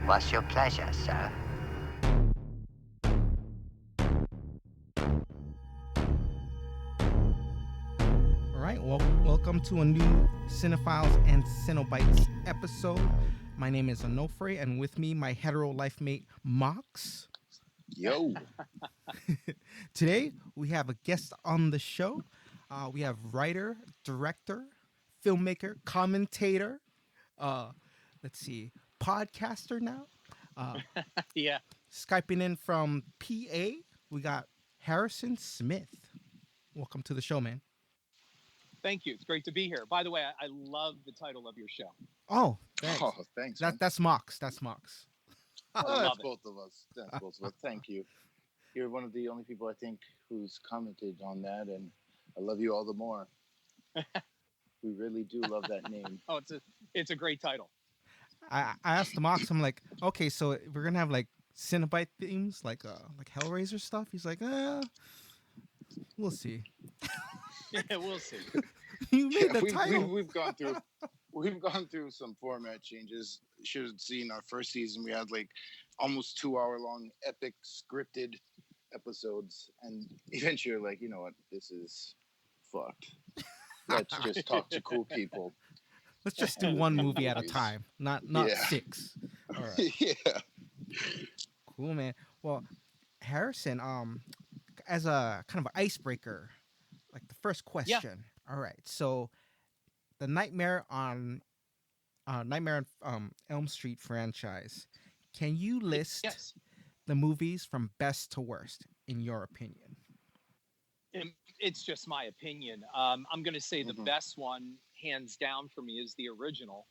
What's your pleasure, sir? All right, well, welcome to a new Cinephiles and Cenobites episode. My name is Onofre, and with me, my hetero life mate, Mox. Yo. Today, we have a guest on the show. We have writer, director, filmmaker, commentator, uh, let's see, podcaster now. Yeah. Skyping in from PA, we got Harrison Smith. Welcome to the show, man. Thank you. It's great to be here. By the way, I love the title of your show. Oh, thanks. Oh, thanks. Man. That's Mox. That's Mox. Well, that's it. both of us. That's both of us. Thank you. You're one of the only people I think who's commented on that, and I love you all the more. We really do love that name. Oh, it's a great title. I asked Mox, I'm like, okay, so we're gonna have like Cenobite themes, like Hellraiser stuff. He's like, we'll see. Yeah, we'll see. You made the title. We've gone through some format changes. You should have seen our first season. We had like almost 2-hour long epic scripted episodes, and eventually you're like, you know what, this is fucked. Let's just talk to cool people. Let's just do one movie at a time, not six. All right. Yeah. Cool, man. Well, Harrison, as a kind of an icebreaker, like the first question. Yeah. All right. So, the Nightmare on Elm Street franchise. Can you list the movies from best to worst in your opinion? It's just my opinion. I'm going to say the best one, hands down for me, is the original.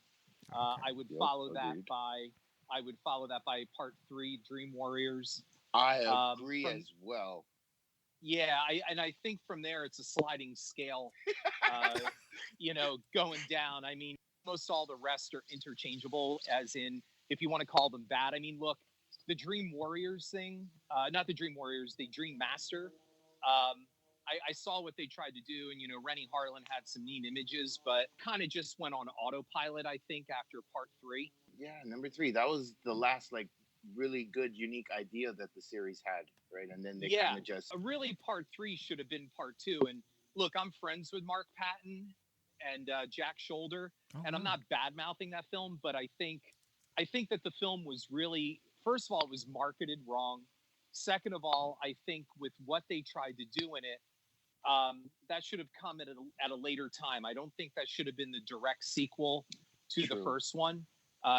Okay. I would follow that by Part 3, Dream Warriors. I agree as well. Yeah, I think from there it's a sliding scale, going down. I mean, most all the rest are interchangeable, as in, if you want to call them bad. I mean, look, the Dream Warriors thing, not the Dream Warriors, the Dream Master. I saw what they tried to do, and, Rennie Harlan had some neat images, but kind of just went on autopilot, I think, after Part 3. Yeah, number 3. That was the last, really good, unique idea that the series had, right? And then they kind of just... really, Part 3 should have been Part 2. And look, I'm friends with Mark Patton and Jack Shoulder, and I'm not bad-mouthing that film, but I think that the film was really... First of all, it was marketed wrong. Second of all, I think with what they tried to do in it, that should have come at a later time. I don't think that should have been the direct sequel to the first one.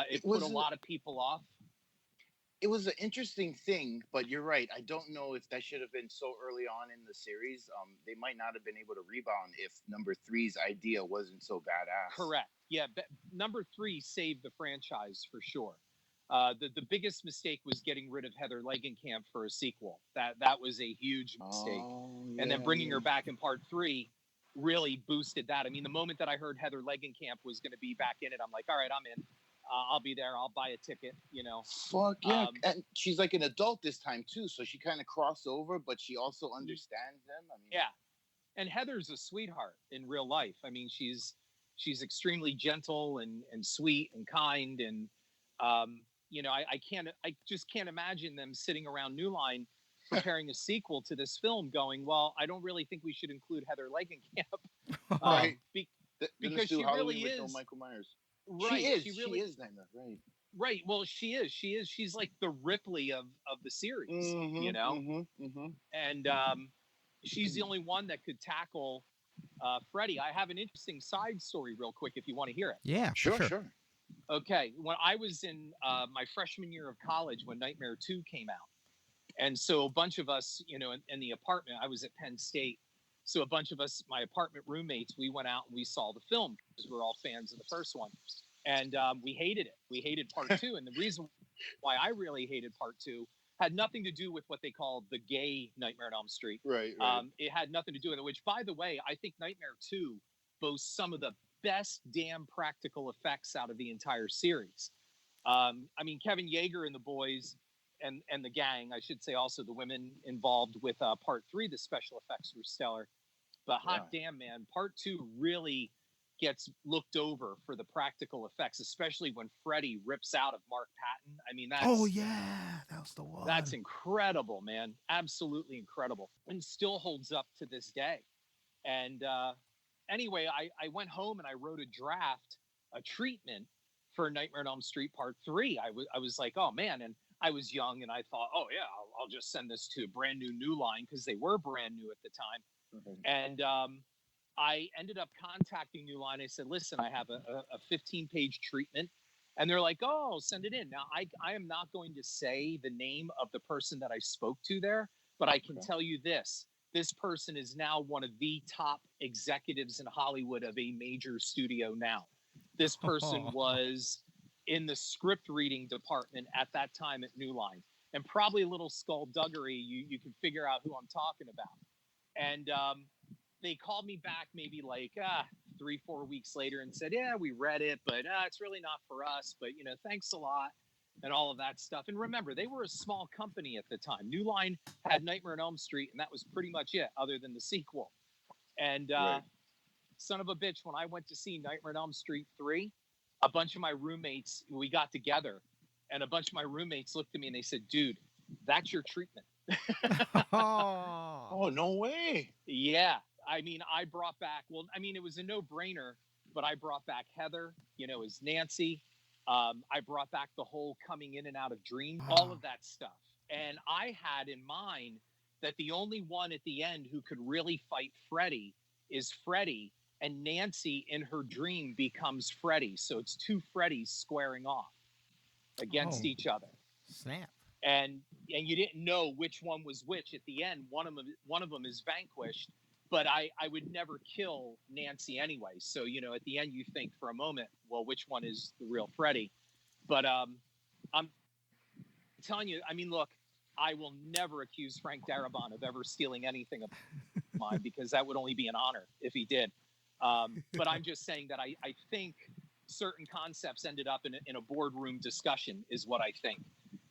It put a lot of people off. It was an interesting thing, but you're right. I don't know if that should have been so early on in the series. They might not have been able to rebound if number 3's idea wasn't so badass. Correct. Yeah, number 3 saved the franchise for sure. The biggest mistake was getting rid of Heather Langenkamp for a sequel. That was a huge mistake. Yeah, and then bringing her back in Part 3 really boosted that. I mean, the moment that I heard Heather Langenkamp was going to be back in it, I'm like, all right, I'm in. I'll be there. I'll buy a ticket, Fuck yeah. And she's like an adult this time too, so she kind of crossed over, but she also understands them. I mean, yeah. And Heather's a sweetheart in real life. I mean, she's extremely gentle and sweet and kind, and I just can't imagine them sitting around New Line preparing a sequel to this film going, well, I don't really think we should include Heather Langenkamp. Right. Because she really is. No Michael Myers. Right. She is Nightmare. Right. Right. Well, she is. She's like the Ripley of the series, And she's the only one that could tackle Freddy. I have an interesting side story real quick if you want to hear it. Yeah, sure. Okay. When I was in my freshman year of college when Nightmare 2 came out, and so a bunch of us, in the apartment, I was at Penn State. So a bunch of us, my apartment roommates, we went out and we saw the film because we're all fans of the first one. And we hated it. We hated Part 2. And the reason why I really hated Part 2 had nothing to do with what they call the gay Nightmare on Elm Street. Right. It had nothing to do with it, which, by the way, I think Nightmare 2 boasts some of the best damn practical effects out of the entire series. I mean, Kevin Yeager and the boys and the gang, I should say also the women involved with Part 3, the special effects were stellar. But hot damn, man, Part 2 really gets looked over for the practical effects, especially when Freddy rips out of Mark Patton. I mean, Oh yeah, that was the one. that's incredible, man. Absolutely incredible, and still holds up to this day. And anyway, I went home and I wrote a treatment for Nightmare on Elm Street Part 3. I was like, oh man, and I was young and I thought, oh yeah, I'll just send this to a brand new Line because they were brand new at the time. Mhm. And I ended up contacting New Line. I said, listen, I have a 15-page treatment. And they're like, oh, send it in. Now, I am not going to say the name of the person that I spoke to there, but I can tell you this. This person is now one of the top executives in Hollywood of a major studio now. This person was in the script reading department at that time at New Line. And probably a little skullduggery, you can figure out who I'm talking about. And they called me back maybe like 3-4 weeks later and said, yeah, we read it, but it's really not for us, but thanks a lot and all of that stuff. And remember, they were a small company at the time. New Line had Nightmare on Elm Street, and that was pretty much it, other than the sequel. And son of a bitch, when I went to see Nightmare on Elm Street 3, a bunch of my roommates, we got together, and a bunch of my roommates looked at me and they said, dude, that's your treatment. Oh, no way. Yeah. I mean, I brought back, it was a no-brainer, but I brought back Heather, as Nancy. I brought back the whole coming in and out of dreams, all of that stuff. And I had in mind that the only one at the end who could really fight Freddy is Freddy, and Nancy in her dream becomes Freddy. So it's two Freddys squaring off against each other. Snap. And you didn't know which one was which at the end. One of them is vanquished, but I would never kill Nancy anyway. So at the end you think for a moment, well, which one is the real Freddy? But I'm telling you, I mean, look, I will never accuse Frank Darabont of ever stealing anything of mine because that would only be an honor if he did. But I'm just saying that I think certain concepts ended up in a boardroom discussion is what I think.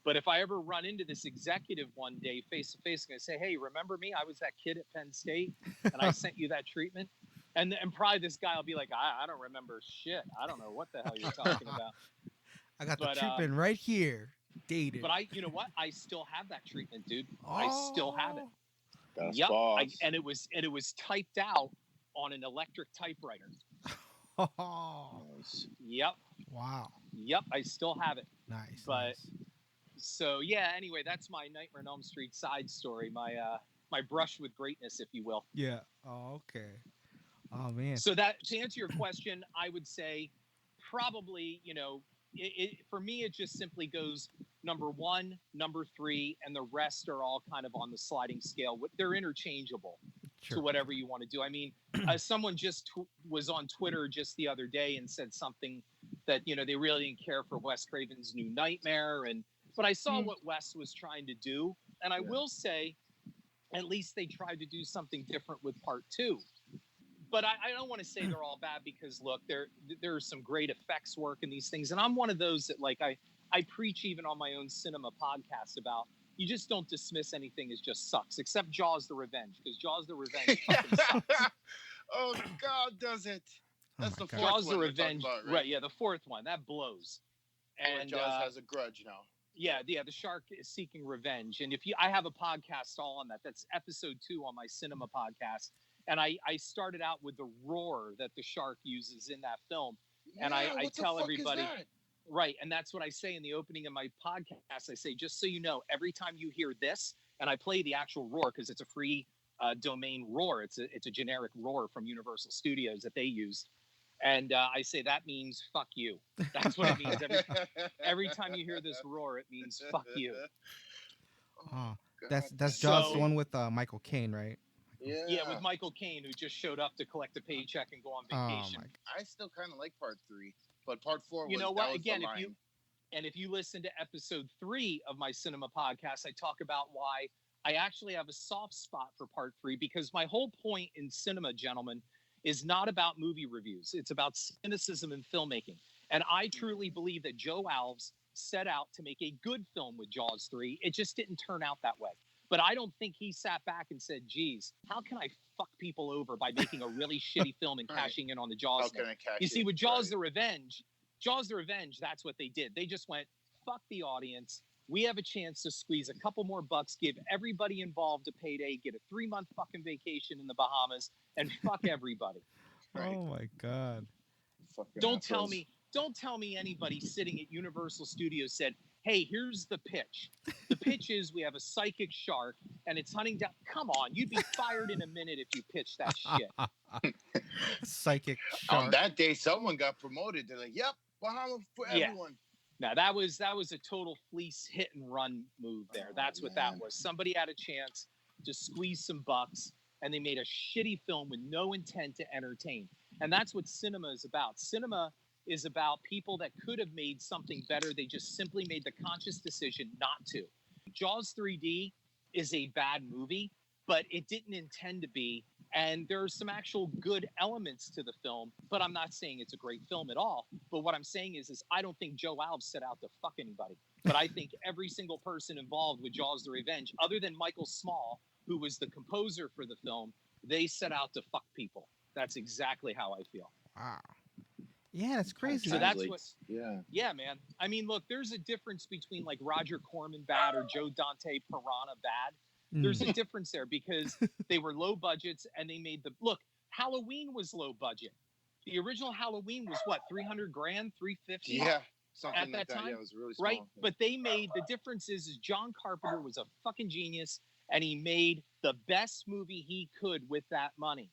But if I ever run into this executive one day face to face, I'm going to say, hey, remember me? I was that kid at Penn State and I sent you that treatment. And probably this guy will be like, I don't remember shit. I don't know what the hell you're talking about. I got the treatment right here. Dated. But you know what? I still have that treatment, dude. I still have it. That's yep. boss. And it was typed out on an electric typewriter. Nice. Yep. Wow. Yep. I still have it. Nice. But nice. So yeah. Anyway, that's my Nightmare on Elm Street side story. My brush with greatness, if you will. Yeah. Oh, okay. Oh man. So that to answer your question, I would say probably for me it just simply goes number 1, number 3, and the rest are all kind of on the sliding scale. They're interchangeable to whatever you want to do. I mean, someone just was on Twitter just the other day and said something that they really didn't care for Wes Craven's New Nightmare, but I saw what Wes was trying to do, and I will say, at least they tried to do something different with Part 2. But I don't want to say they're all bad because look, there's some great effects work in these things, and I'm one of those that like I preach even on my own Cynema podcast about you just don't dismiss anything as just sucks, except Jaws the Revenge, because Jaws the Revenge fucking sucks. Oh God, does it? That's the fourth Jaws one the Revenge, about, right? Yeah, the fourth one that blows. And Jaws has a grudge now. Yeah, the shark is seeking revenge, and I have a podcast all on that. That's episode 2 on my Cynema podcast. And I started out with the roar that the shark uses in that film. And I tell everybody, right. And that's what I say in the opening of my podcast. I say, just so you know, every time you hear this, and I play the actual roar because it's a free domain roar. It's a generic roar from Universal Studios that they used. And I say, that means fuck you. That's what it means. Every time you hear this roar, it means fuck you. Oh, that's Jaws, the one with Michael Caine, right? Yeah, with Michael Caine, who just showed up to collect a paycheck and go on vacation. I still kind of like Part 3, but Part 4 was, you know what? Again, if if you listen to episode 3 of my Cynema podcast, I talk about why I actually have a soft spot for Part 3, because my whole point in cinema, gentlemen, is not about movie reviews. It's about cynicism in filmmaking. And I truly believe that Joe Alves set out to make a good film with Jaws 3. It just didn't turn out that way. But I don't think he sat back and said, geez, how can I fuck people over by making a really shitty film and cashing in on the Jaws thing? You see, with Jaws the Revenge, that's what they did. They just went, fuck the audience. We have a chance to squeeze a couple more bucks, give everybody involved a payday, get a 3-month fucking vacation in the Bahamas, and fuck everybody. Oh my God. Don't tell me anybody sitting at Universal Studios said, hey, here's the pitch. The pitch is we have a psychic shark and it's hunting down. Come on, you'd be fired in a minute if you pitched that shit. Psychic shark. On that day, someone got promoted. They're like, yep, Bahamas for everyone. Now that was a total fleece hit and run move there. That's what that was. Somebody had a chance to squeeze some bucks and they made a shitty film with no intent to entertain. And that's what cinema is about. Cinema is about people that could have made something better. They just simply made the conscious decision not to. Jaws 3D is a bad movie, but it didn't intend to be. And there are some actual good elements to the film, but I'm not saying it's a great film at all. But what I'm saying is I don't think Joe Alves set out to fuck anybody. But I think every single person involved with Jaws the Revenge, other than Michael Small, who was the composer for the film, they set out to fuck people. That's exactly how I feel. Wow. Yeah, that's crazy. So that's what. Yeah, man. I mean, look, there's a difference between like Roger Corman bad or Joe Dante Piranha bad. There's a difference there because they were low budgets and they made look. Halloween was low budget. The original Halloween was what, 300 grand, 350? Yeah, something at like that time. Yeah, it was really small. Right, but they made the difference is John Carpenter was a fucking genius and he made the best movie he could with that money,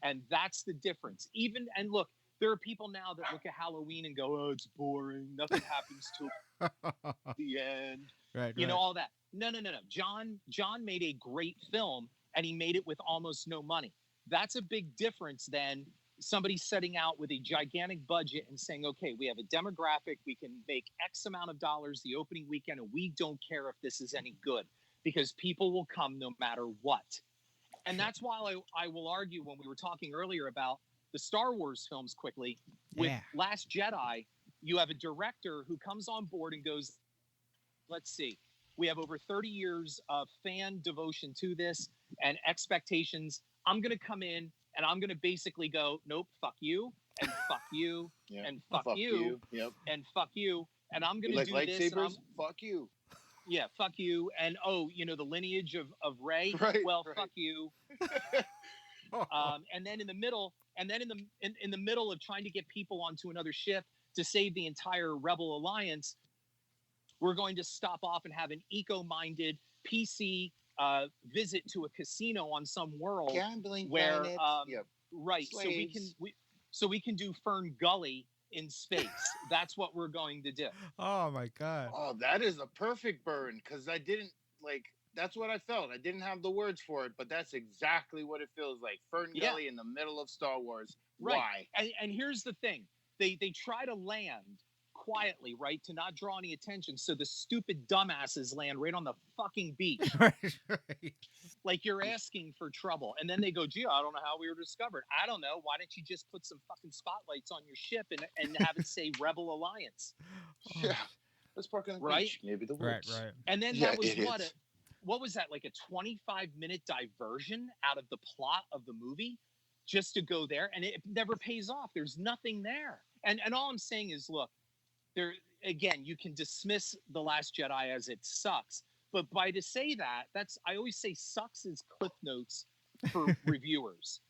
and that's the difference. And look. There are people now that look at Halloween and go, oh, it's boring. Nothing happens till the end. Right. You know, all that. No. John made a great film and he made it with almost no money. That's a big difference than somebody setting out with a gigantic budget and saying, okay, we have a demographic. We can make X amount of dollars the opening weekend and we don't care if this is any good because people will come no matter what. And that's why I will argue when we were talking earlier about the Star Wars films quickly. With Last Jedi, you have a director who comes on board and goes, let's see, we have over 30 years of fan devotion to this and expectations. I'm going to come in and I'm going to basically go, nope, fuck you, and fuck you, and fuck you, and fuck you. And I'm going to do this. And fuck you. Yeah, fuck you. And, the lineage of Rey. Right, well, fuck you. And then in the middle, in the middle of trying to get people onto another ship to save the entire Rebel Alliance, we're going to stop off and have an eco-minded PC visit to a casino on some world gambling where, right? Slaves. So we can do Fern Gully in space. That's what we're going to do. Oh my God. Oh, that is a perfect burn because I didn't that's what I felt. I didn't have the words for it, but that's exactly what it feels like. Fern Gully in the middle of Star Wars. Right. Why? And here's the thing. They try to land quietly, right, to not draw any attention. So the stupid dumbasses land right on the fucking beach. Right. Like you're asking for trouble. And then they go, gee, I don't know how we were discovered. I don't know. Why didn't you just put some fucking spotlights on your ship and have it say Rebel Alliance? Yeah. Let's park on the beach. Maybe the woods. Right. And then that was what was that, like a 25-minute diversion out of the plot of the movie just to go there? And it never pays off. There's nothing there. And all I'm saying is, look, there again, you can dismiss The Last Jedi as it sucks. But to say that, I always say sucks is cliff notes for reviewers.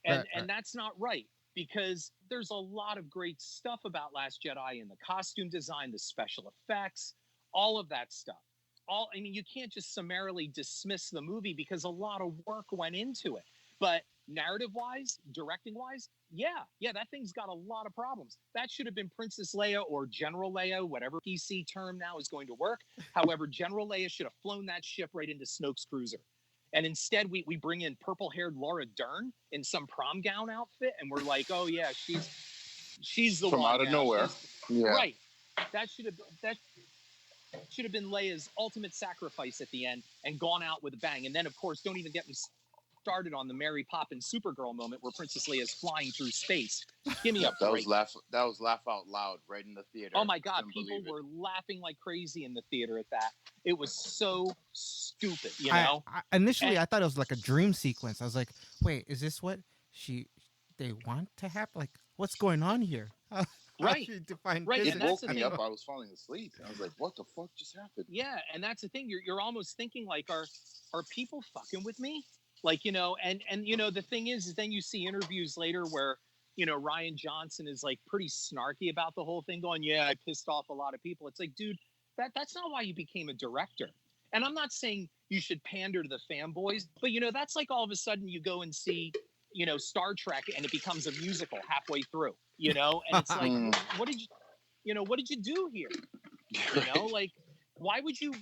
And that's not right because there's a lot of great stuff about Last Jedi in the costume design, the special effects, all of that stuff. You can't just summarily dismiss the movie because a lot of work went into it. But narrative-wise, directing-wise, that thing's got a lot of problems. That should have been Princess Leia or General Leia, whatever PC term now is going to work. However, General Leia should have flown that ship right into Snoke's cruiser. And instead, we bring in purple-haired Laura Dern in some prom gown outfit, and we're like, oh, yeah, she's the one. From out of nowhere. Right. That should have been Leia's ultimate sacrifice at the end and gone out with a bang. And then, of course, don't even get me started on the Mary Poppins Supergirl moment where Princess Leia is flying through space. Give me a break. That was laugh out loud right in the theater. Oh my God, people were laughing like crazy in the theater at that. It was so stupid, you know. Initially, I thought it was like a dream sequence. I was like, "Wait, is this what they want to happen? Like, what's going on here?" Right. Right. It woke me up. I was falling asleep. I was like, "What the fuck just happened?" Yeah, and that's the thing. You're almost thinking like, are people fucking with me? Like, you know, and you know, the thing is then you see interviews later where, you know, Ryan Johnson is like pretty snarky about the whole thing, going, "Yeah, I pissed off a lot of people." It's like, dude, that's not why you became a director. And I'm not saying you should pander to the fanboys, but you know, that's like all of a sudden you go and see, you know, Star Trek and it becomes a musical halfway through, you know, and it's like, what did you do here? You know, like, why do you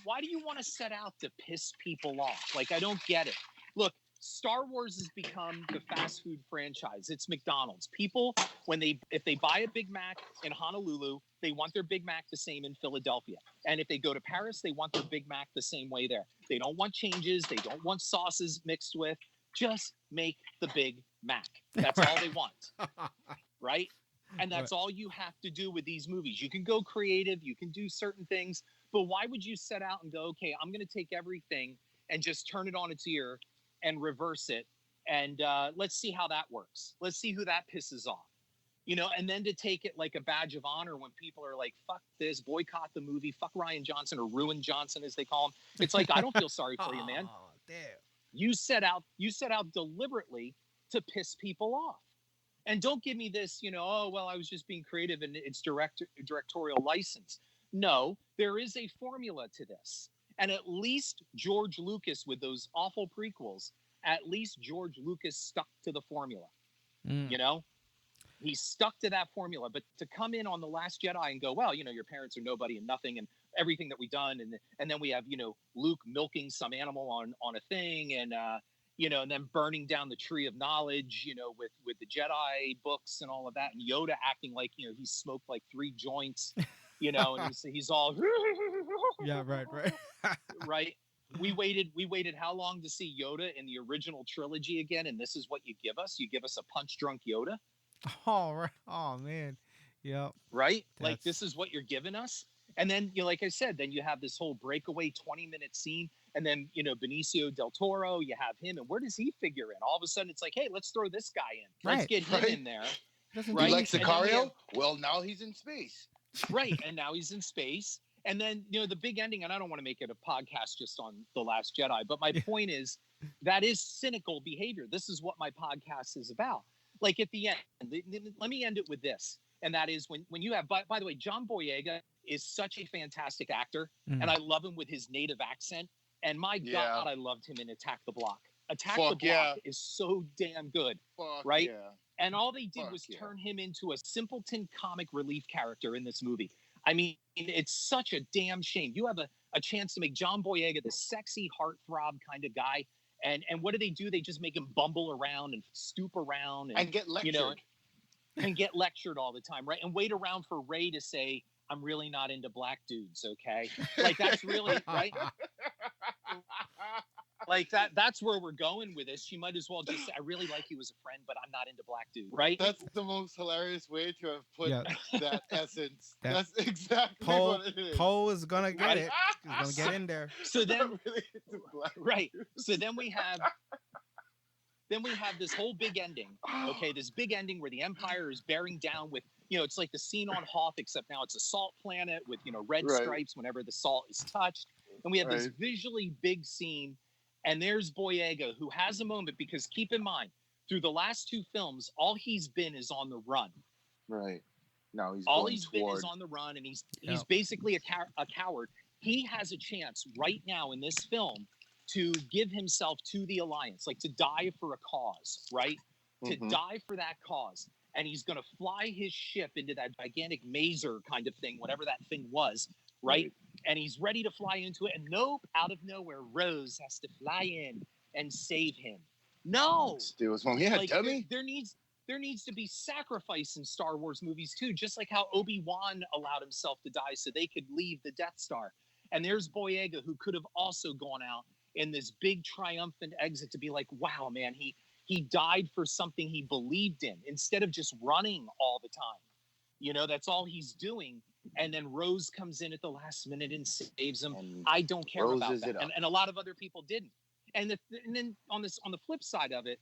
want to set out to piss people off? Like, I don't get it. Look, Star Wars has become the fast food franchise. It's McDonald's. People, if they buy a Big Mac in Honolulu, they want their Big Mac the same in Philadelphia. And if they go to Paris, they want their Big Mac the same way there. They don't want changes. They don't want sauces mixed with. Just make the Big Mac. That's all they want. Right? And that's all you have to do with these movies. You can go creative, you can do certain things, but why would you set out and go, okay, I'm going to take everything and just turn it on its ear and reverse it, and let's see how that works. Let's see who that pisses off. You know, and then to take it like a badge of honor when people are like, fuck this, boycott the movie, fuck Ryan Johnson, or Ruin Johnson as they call him. It's like, I don't feel sorry for you, man. Oh, damn. You set out deliberately to piss people off. And don't give me this, you know, oh, well, I was just being creative and it's directorial license. No, there is a formula to this. And at least George Lucas, with those awful prequels, at least George Lucas stuck to the formula. You know, he stuck to that formula. But to come in on The Last Jedi and go, well, you know, your parents are nobody and nothing and everything that we've done. And then we have, you know, Luke milking some animal on a thing and, you know, and then burning down the tree of knowledge, you know, with the Jedi books and all of that, and Yoda acting like, you know, he smoked like 3 joints, you know, and he's all yeah, right. Right. We waited how long to see Yoda in the original trilogy again, and this is what you give us? You give us a punch drunk Yoda? Oh, right. Oh man. Yep. Right? Like, this is what you're giving us? And then, you know, like I said, then you have this whole breakaway 20-minute scene. And then, you know, Benicio del Toro, you have him. And where does he figure in? All of a sudden, it's like, hey, let's throw this guy in. Let's get him in there. Right? You like Sicario? Well, now he's in space. Right. And now he's in space. And then, you know, the big ending, and I don't want to make it a podcast just on The Last Jedi, but my point is that is cynical behavior. This is what my podcast is about. Like, at the end, let me end it with this. And that is when you have, by the way, John Boyega is such a fantastic actor. And I love him with his native accent. And my God, I loved him in Attack the Block. Attack the Block is so damn good, right? Yeah. And all they did was turn him into a simpleton comic relief character in this movie. I mean, it's such a damn shame. You have a chance to make John Boyega the sexy heartthrob kind of guy. And what do? They just make him bumble around and stoop around. And get lectured. You know, and get lectured all the time, right? And wait around for Ray to say, I'm really not into black dudes, okay? Like, that's really, right? Like, that's where we're going with this. She might as well just say, I really like you as a friend, but I'm not into black dudes, right? That's the most hilarious way to have put that essence. That's exactly what it is. Poe is going to get it. He's going to get in there. So then, right. So then we have this whole big ending, okay? This big ending where the Empire is bearing down with, you know, it's like the scene on Hoth, except now it's a salt planet with, you know, red stripes whenever the salt is touched. And we have this visually big scene, and there's Boyega, who has a moment, because keep in mind, through the last 2 films, all he's been is on the run. Right. No, he's all he's been is on the run, and he's basically a coward. He has a chance right now in this film to give himself to the Alliance, like to die for a cause, right? To die for that cause. And he's going to fly his ship into that gigantic mazer kind of thing, whatever that thing was, right? And he's ready to fly into it. And nope, out of nowhere, Rose has to fly in and save him. No. Like, dummy. There needs to be sacrifice in Star Wars movies too, just like how Obi-Wan allowed himself to die so they could leave the Death Star. And there's Boyega, who could have also gone out in this big triumphant exit to be like, wow, man, he died for something he believed in instead of just running all the time. You know, that's all he's doing. And then Rose comes in at the last minute and saves him. And I don't care about that. And a lot of other people didn't. And then on the flip side of it,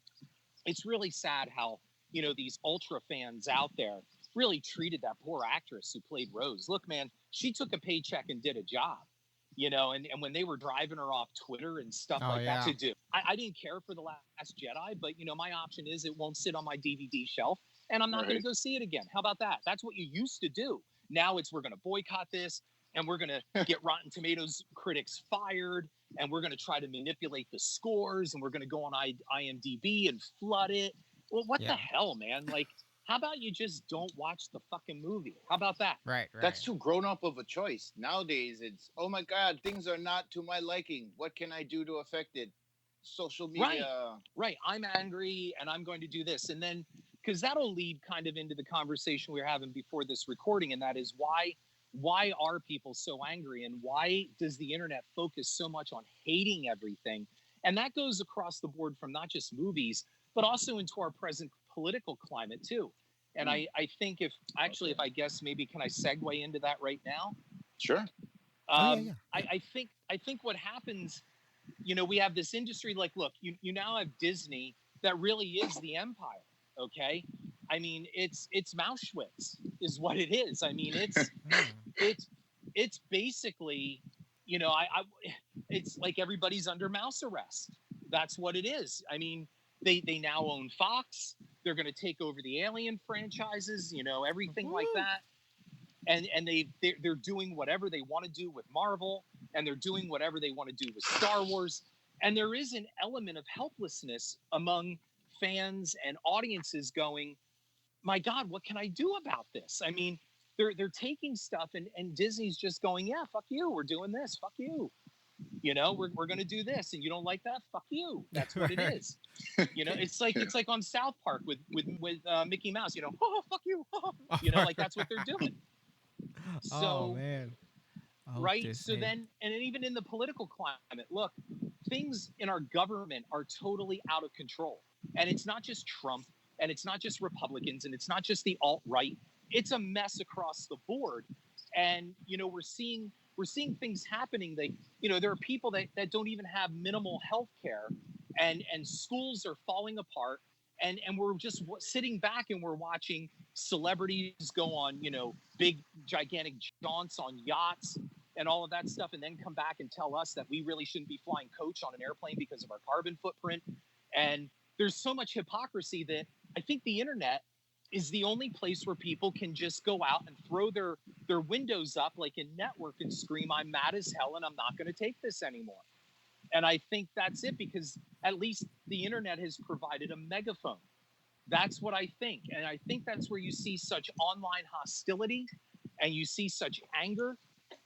it's really sad how, you know, these ultra fans out there really treated that poor actress who played Rose. Look, man, she took a paycheck and did a job, you know, and when they were driving her off Twitter and stuff that to do, I didn't care for The Last Jedi, but, you know, my option is it won't sit on my DVD shelf and I'm not going to go see it again. How about that? That's what you used to do. Now it's we're going to boycott this and we're going to get Rotten Tomatoes critics fired and we're going to try to manipulate the scores and we're going to go on IMDb and flood it. Well, what the hell, man? Like, how about you just don't watch the fucking movie? How about that? Right. That's too grown up of a choice. Nowadays, it's, oh my God, things are not to my liking. What can I do to affect it? Social media. Right. I'm angry and I'm going to do this. And then, because that'll lead kind of into the conversation we were having before this recording, and that is why are people so angry and why does the internet focus so much on hating everything? And that goes across the board from not just movies, but also into our present political climate too. And I think if I guess maybe can I segue into that right now? Sure. I think what happens, you know, we have this industry like, look, you now have Disney that really is the empire. Okay. I mean, it's Mauschwitz is what it is. I mean, it's basically, you know, it's like everybody's under mouse arrest. That's what it is. I mean, they now own Fox. They're going to take over the Alien franchises, you know, everything like that. And they're doing whatever they want to do with Marvel, and they're doing whatever they want to do with Star Wars. And there is an element of helplessness among fans and audiences going, my God, what can I do about this? I mean, they're taking stuff and Disney's just going, yeah, fuck you. We're doing this. Fuck you. You know, we're going to do this. And you don't like that? Fuck you. That's what it is. You know, it's like on South Park with Mickey Mouse, you know, oh, fuck you. You know, like that's what they're doing. So, oh man. Right. So then, and even in the political climate, look, things in our government are totally out of control. And it's not just Trump and it's not just Republicans and it's not just the alt-right. It's a mess across the board. And, you know, we're seeing things happening. You know, there are people that don't even have minimal health care and schools are falling apart. And we're just sitting back and we're watching celebrities go on, you know, big, gigantic jaunts on yachts and all of that stuff, and then come back and tell us that we really shouldn't be flying coach on an airplane because of our carbon footprint. And there's so much hypocrisy that I think the internet is the only place where people can just go out and throw their windows up like in Network and scream, I'm mad as hell and I'm not going to take this anymore. And I think that's it, because at least the internet has provided a megaphone. That's what I think. And I think that's where you see such online hostility and you see such anger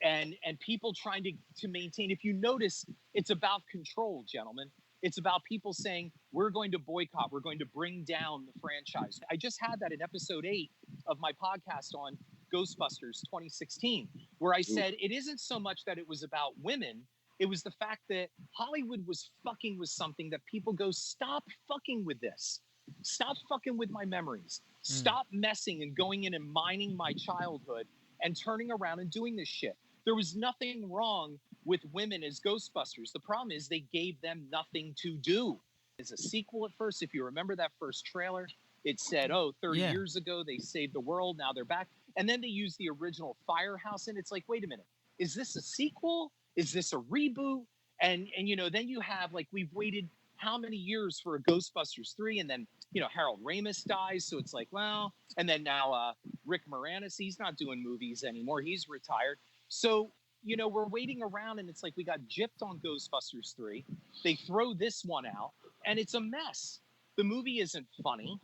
and people trying to maintain. If you notice, it's about control, gentlemen. It's about people saying, we're going to boycott. We're going to bring down the franchise. I just had that in episode 8 of my podcast on Ghostbusters 2016, where I said it isn't so much that it was about women. It was the fact that Hollywood was fucking with something that people go, stop fucking with this. Stop fucking with my memories. Stop messing and going in and mining my childhood and turning around and doing this shit. There was nothing wrong with women as Ghostbusters. The problem is they gave them nothing to do. As a sequel at first, if you remember that first trailer, it said, 30 years ago, they saved the world. Now they're back. And then they used the original Firehouse. And it's like, wait a minute. Is this a sequel? Is this a reboot? And you know, then you have, like, we've waited how many years for a Ghostbusters 3? And then, you know, Harold Ramis dies. So it's like, well, and then now Rick Moranis, he's not doing movies anymore. He's retired. So, you know, we're waiting around and it's like we got gypped on Ghostbusters 3. They throw this one out and it's a mess. The movie isn't funny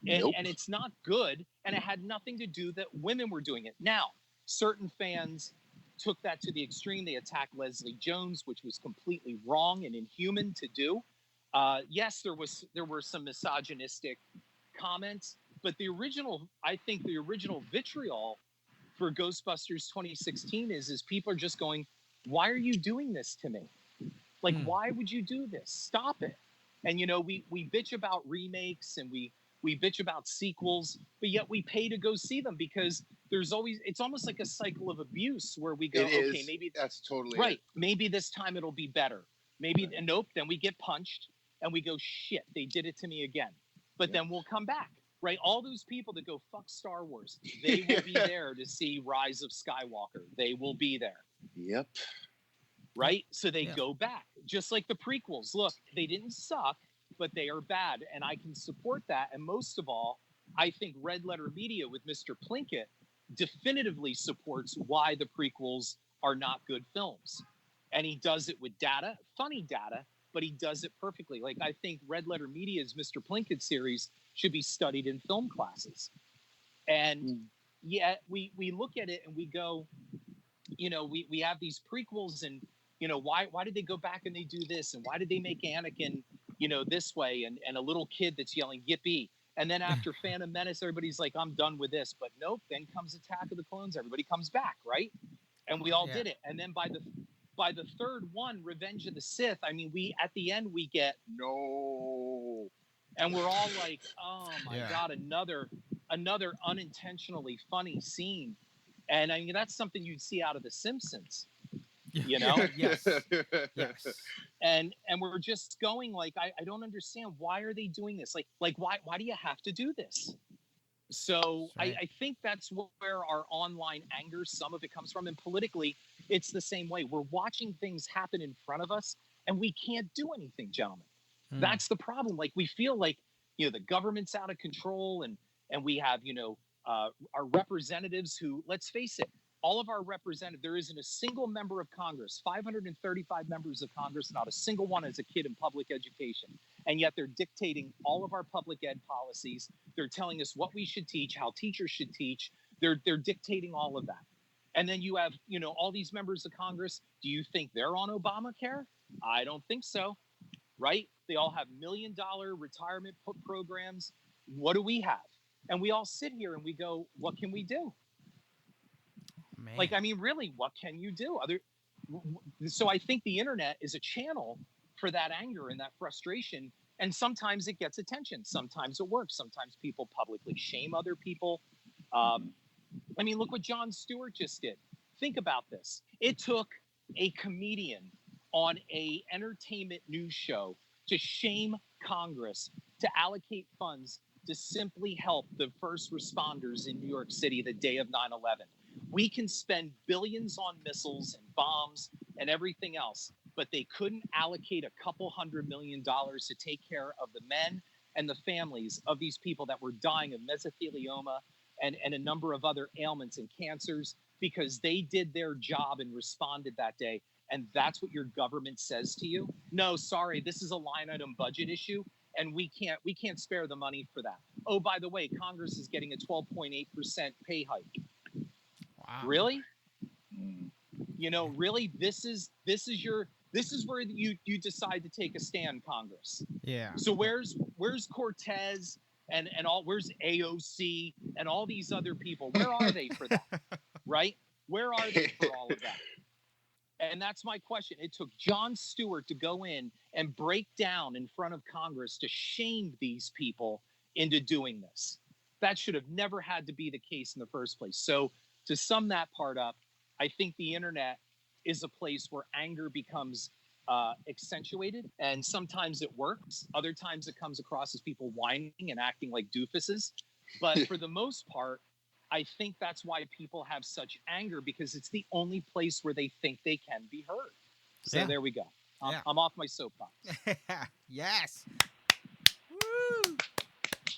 and it's not good. And it had nothing to do that women were doing it. Now, certain fans took that to the extreme. They attacked Leslie Jones, which was completely wrong and inhuman to do. Yes, there were some misogynistic comments, but I think the original vitriol for Ghostbusters 2016 is people are just going, why are you doing this to me? Like, why would you do this? Stop it. And, you know, we bitch about remakes and we bitch about sequels, but yet we pay to go see them because there's always, it's almost like a cycle of abuse where we go, okay, maybe that's totally right. it. Maybe this time it'll be better. Maybe, and nope. Then we get punched and we go, shit, they did it to me again. But then we'll come back, right? All those people that go, fuck Star Wars, they will be there to see Rise of Skywalker. They will be there. Yep. Right? So they go back, just like the prequels. Look, they didn't suck, but they are bad. And I can support that. And most of all, I think Red Letter Media with Mr. Plinkett definitively supports why the prequels are not good films. And he does it with data, funny data, but he does it perfectly. Like, I think Red Letter Media's Mr. Plinkett series should be studied in film classes. And yet we look at it and we go, you know, we have these prequels and, you know, why did they go back and they do this? And why did they make Anakin, you know, this way and a little kid that's yelling yippee? And then after Phantom Menace, everybody's like, I'm done with this. But nope, then comes Attack of the Clones. Everybody comes back, right? And we all did it. And then by the third one, Revenge of the Sith, I mean, we at the end we get no, and we're all like, oh my god, another unintentionally funny scene. And I mean, that's something you'd see out of The Simpsons, you know? Yes. And we're just going like, I don't understand. Why are they doing this? Like why do you have to do this? So Right. I think that's where our online anger, some of it comes from. And politically, it's the same way. We're watching things happen in front of us and we can't do anything, gentlemen. That's the problem. Like, we feel like, you know, the government's out of control and we have, you know, our representatives who, let's face it, all of our representatives, there isn't a single member of Congress, 535 members of Congress, not a single one is a kid in public education. And yet they're dictating all of our public ed policies. They're telling us what we should teach, how teachers should teach. They're dictating all of that. And then you have, you know, all these members of Congress. Do you think they're on Obamacare? I don't think so, right? They all have $1 million retirement programs. What do we have? And we all sit here and we go, what can we do? Man. Like, I mean, really, what can you do? So I think the internet is a channel for that anger and that frustration. And sometimes it gets attention. Sometimes it works. Sometimes people publicly shame other people. I mean, look what Jon Stewart just did. Think about this. It took a comedian on a entertainment news show to shame Congress to allocate funds to simply help the first responders in New York City the day of 9/11. We can spend billions on missiles and bombs and everything else, but they couldn't allocate a couple $100 million to take care of the men and the families of these people that were dying of mesothelioma and a number of other ailments and cancers, because they did their job and responded that day. And that's what your government says to you? No, sorry, this is a line item budget issue, and we can't spare the money for that. Oh, by the way, Congress is getting a 12.8% pay hike. Wow. Really? You know, really, this is where you decide to take a stand, Congress. Yeah. So where's Cortez and all, where's AOC and all these other people? Where are they for that? Right? Where are they for all of that? And that's my question. It took Jon Stewart to go in and break down in front of Congress to shame these people into doing this. That should have never had to be the case in the first place. So to sum that part up, I think the internet is a place where anger becomes accentuated, and sometimes it works. Other times it comes across as people whining and acting like doofuses. But for the most part, I think that's why people have such anger, because it's the only place where they think they can be heard. So there we go. I'm off my soapbox. Yes. Woo!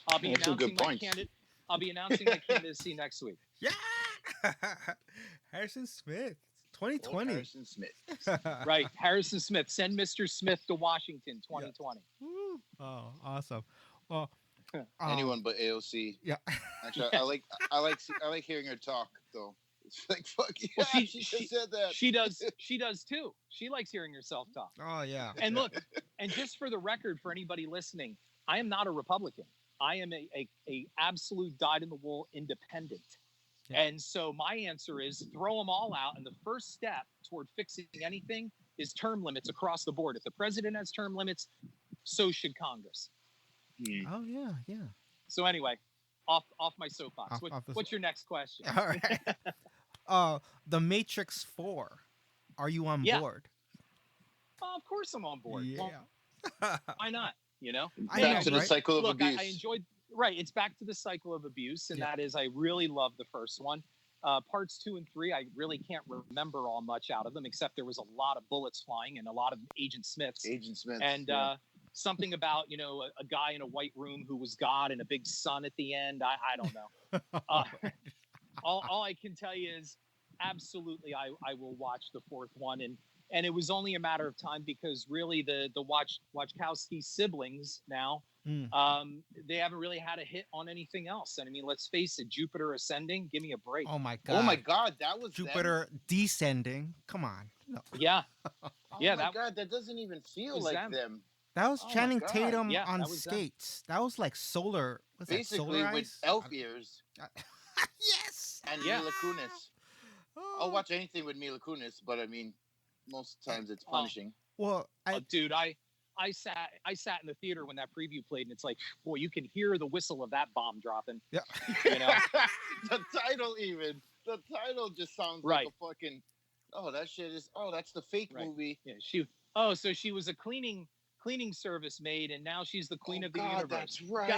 I'll be announcing my candidacy next week. Yeah. Harrison Smith. 2020. Harrison Smith. Right. Harrison Smith. Send Mr. Smith to Washington 2020. Yeah. Oh, awesome. Well, anyone but AOC. Yeah. Actually, I like hearing her talk though. It's like, fuck yeah, well, she just said that. She does too. She likes hearing herself talk. Oh yeah. And look, and just for the record, for anybody listening, I am not a Republican. I am a absolute dyed-in-the-wool independent. Yeah. And so my answer is throw them all out. And the first step toward fixing anything is term limits across the board. If the president has term limits, so should Congress. Oh yeah, yeah. So anyway, off my soapbox. Off the What's your next question? All right. The Matrix 4. Are you on Yeah. board? Of course I'm on board. Yeah. Well, why not? You know, Back to the right? cycle of look, abuse. I enjoyed. Right, it's back to the cycle of abuse, and Yeah. that is, I really love the first one. Parts 2 and 3, I really can't remember all much out of them, except there was a lot of bullets flying and a lot of Agent Smiths. And something about, you know, a guy in a white room who was God and a big sun at the end. I don't know. All I can tell you is absolutely I will watch the fourth one, and it was only a matter of time because really the Wachowski siblings now, they haven't really had a hit on anything else. And I mean, let's face it, Jupiter Ascending, give me a break. Oh my god. Oh my god, that was Jupiter Descending. Come on. No. Yeah. Yeah, my god, that doesn't even feel like them. That was Oh my Channing God. Tatum Yeah, on that was them. skates. That was like solar. Was Basically that solar with eyes? elf ears Yes. and Yeah. Mila Kunis. I'll watch anything with Mila Kunis, but I mean, most times it's punishing. Well, Dude, I sat in the theater when that preview played, and it's like, boy, you can hear the whistle of that bomb dropping. yeah. You know, The title just sounds Right. like a fucking. Oh, that shit is. Oh, that's the fake Right. movie. yeah, so she was a cleaning service maid, and now she's the queen of the God, universe. that's right.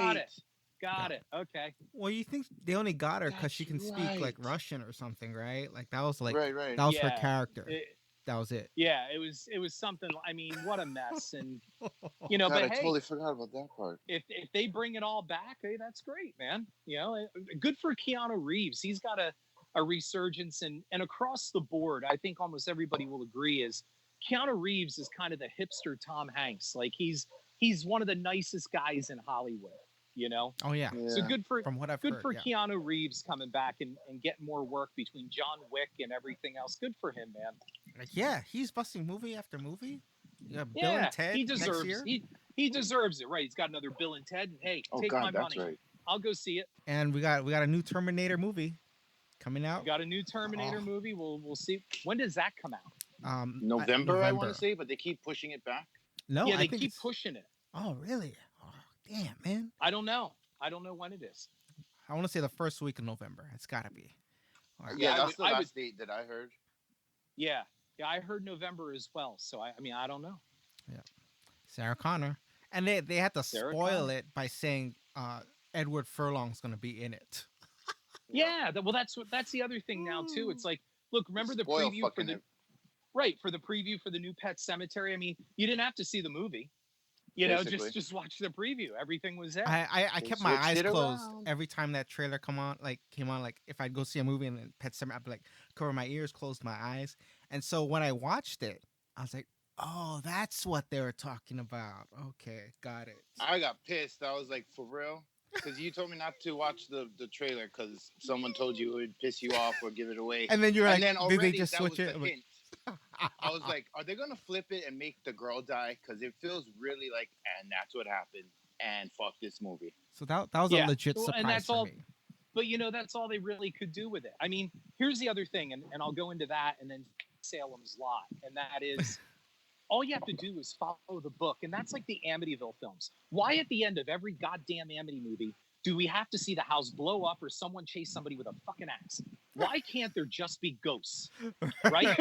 Got it. Okay. Well, you think they only got her because she can That's speak like right. Russian or something, right? Like that was like Right. that was her Yeah. character. That was it. Yeah, it was something. I mean, what a mess, and you know, God, but I hey, totally forgot about that part. if they bring it all back, hey, that's great, man. You know, good for Keanu Reeves. He's got a resurgence, and across the board, I think almost everybody will agree is Keanu Reeves is kind of the hipster Tom Hanks. Like he's one of the nicest guys in Hollywood. You know. Oh yeah. So good for From what I've good heard, for yeah. Keanu Reeves coming back and getting more work between John Wick and everything else. Good for him, man. Like, yeah, he's busting movie after movie. Yeah, Bill Yeah, and Ted he next deserves year. he deserves it, right? He's got another Bill and Ted, and hey, Oh take God, my that's money. right. I'll go see it. And we got a new Terminator movie coming out. We got a new Terminator movie. We'll see. When does that come out? November, I want to say, but they keep pushing it back. No, Yeah, I they think keep it's... pushing it. Oh, really? Oh, damn, man. I don't know when it is. I want to say the first week of November. It's got to be. All right. Yeah, I that's would- the I would- last date that I heard. Yeah, I heard November as well. So I mean, I don't know. Sarah Connor. And they had to Sarah spoil Connor. it by saying Edward Furlong's going to be in it. Yeah, that's the other thing now too. It's like, look, remember the Spoil preview for fucking the it. right for the preview for the new Pet Cemetery. I mean, you didn't have to see the movie. You know, Basically. just watch the preview. Everything was there. I They kept my eyes switched it closed around. every time that trailer came on. Like if I'd go see a movie and then Pet Sematary, I'd be like cover my ears, close my eyes. And so when I watched it, I was like, oh, that's what they were talking about. Okay, got it. I got pissed. I was like, for real? Because you told me not to watch the trailer because someone told you it would piss you off or give it away. And then you're like, And then did already they just that switch was it? the hint. I was like, are they gonna flip it and make the girl die? Because it feels really like, and that's what happened. And fuck this movie. So that was Yeah. a legit Well, and surprise that's for all- me. But you know, that's all they really could do with it. I mean, here's the other thing, and I'll go into that, and then Salem's Lot, and that is all you have to do is follow the book, and that's like the Amityville films. Why at the end of every goddamn Amity movie do we have to see the house blow up or someone chase somebody with a fucking axe? Why can't there just be ghosts? Right?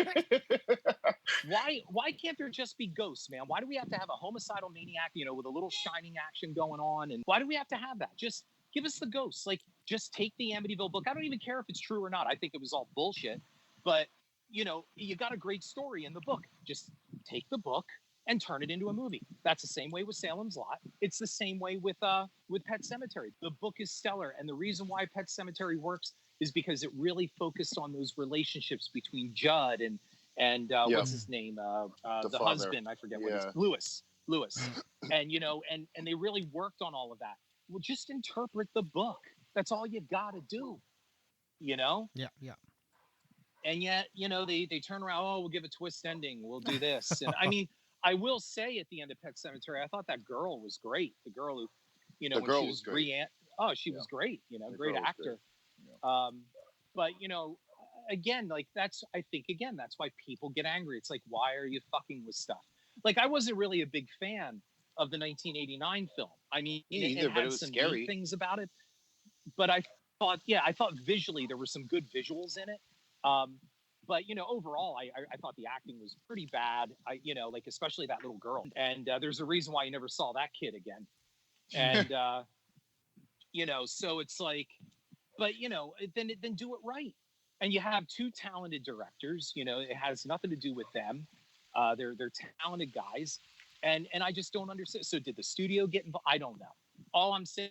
Why can't there just be ghosts, man? Why do we have to have a homicidal maniac, you know, with a little shining action going on? And why do we have to have that? Just give us the ghosts. Like, just take the Amityville book. I don't even care if it's true or not. I think it was all bullshit. But, you know, you got a great story in the book. Just take the book and turn it into a movie. That's the same way with Salem's Lot. It's the same way with Pet Cemetery. The book is stellar, and the reason why Pet Cemetery works is because it really focused on those relationships between Judd and what's his name, the father. husband. I forget what it's Lewis, and you know, and they really worked on all of that. Well, just interpret the book. That's all you got to do. You know. Yeah. And yet, you know, they turn around. Oh, we'll give a twist ending. We'll do this. And I mean, I will say at the end of Pet Cemetery, I thought that girl was great. The girl who, you know, The when girl she was was great. she was great. You know, The great girl was actor. great. But you know, again, like I think again that's why people get angry. It's like, why are you fucking with stuff? Like I wasn't really a big fan of the 1989 film. I mean, Me it either, but it had was some neat scary. things about it, but I thought visually there were some good visuals in it. Um, but overall, I thought the acting was pretty bad. Like especially that little girl, and there's a reason why you never saw that kid again. And so it's like, but then do it right. And you have two talented directors. It has nothing to do with them. They're talented guys, and I just don't understand. So did the studio get involved? I don't know. All I'm saying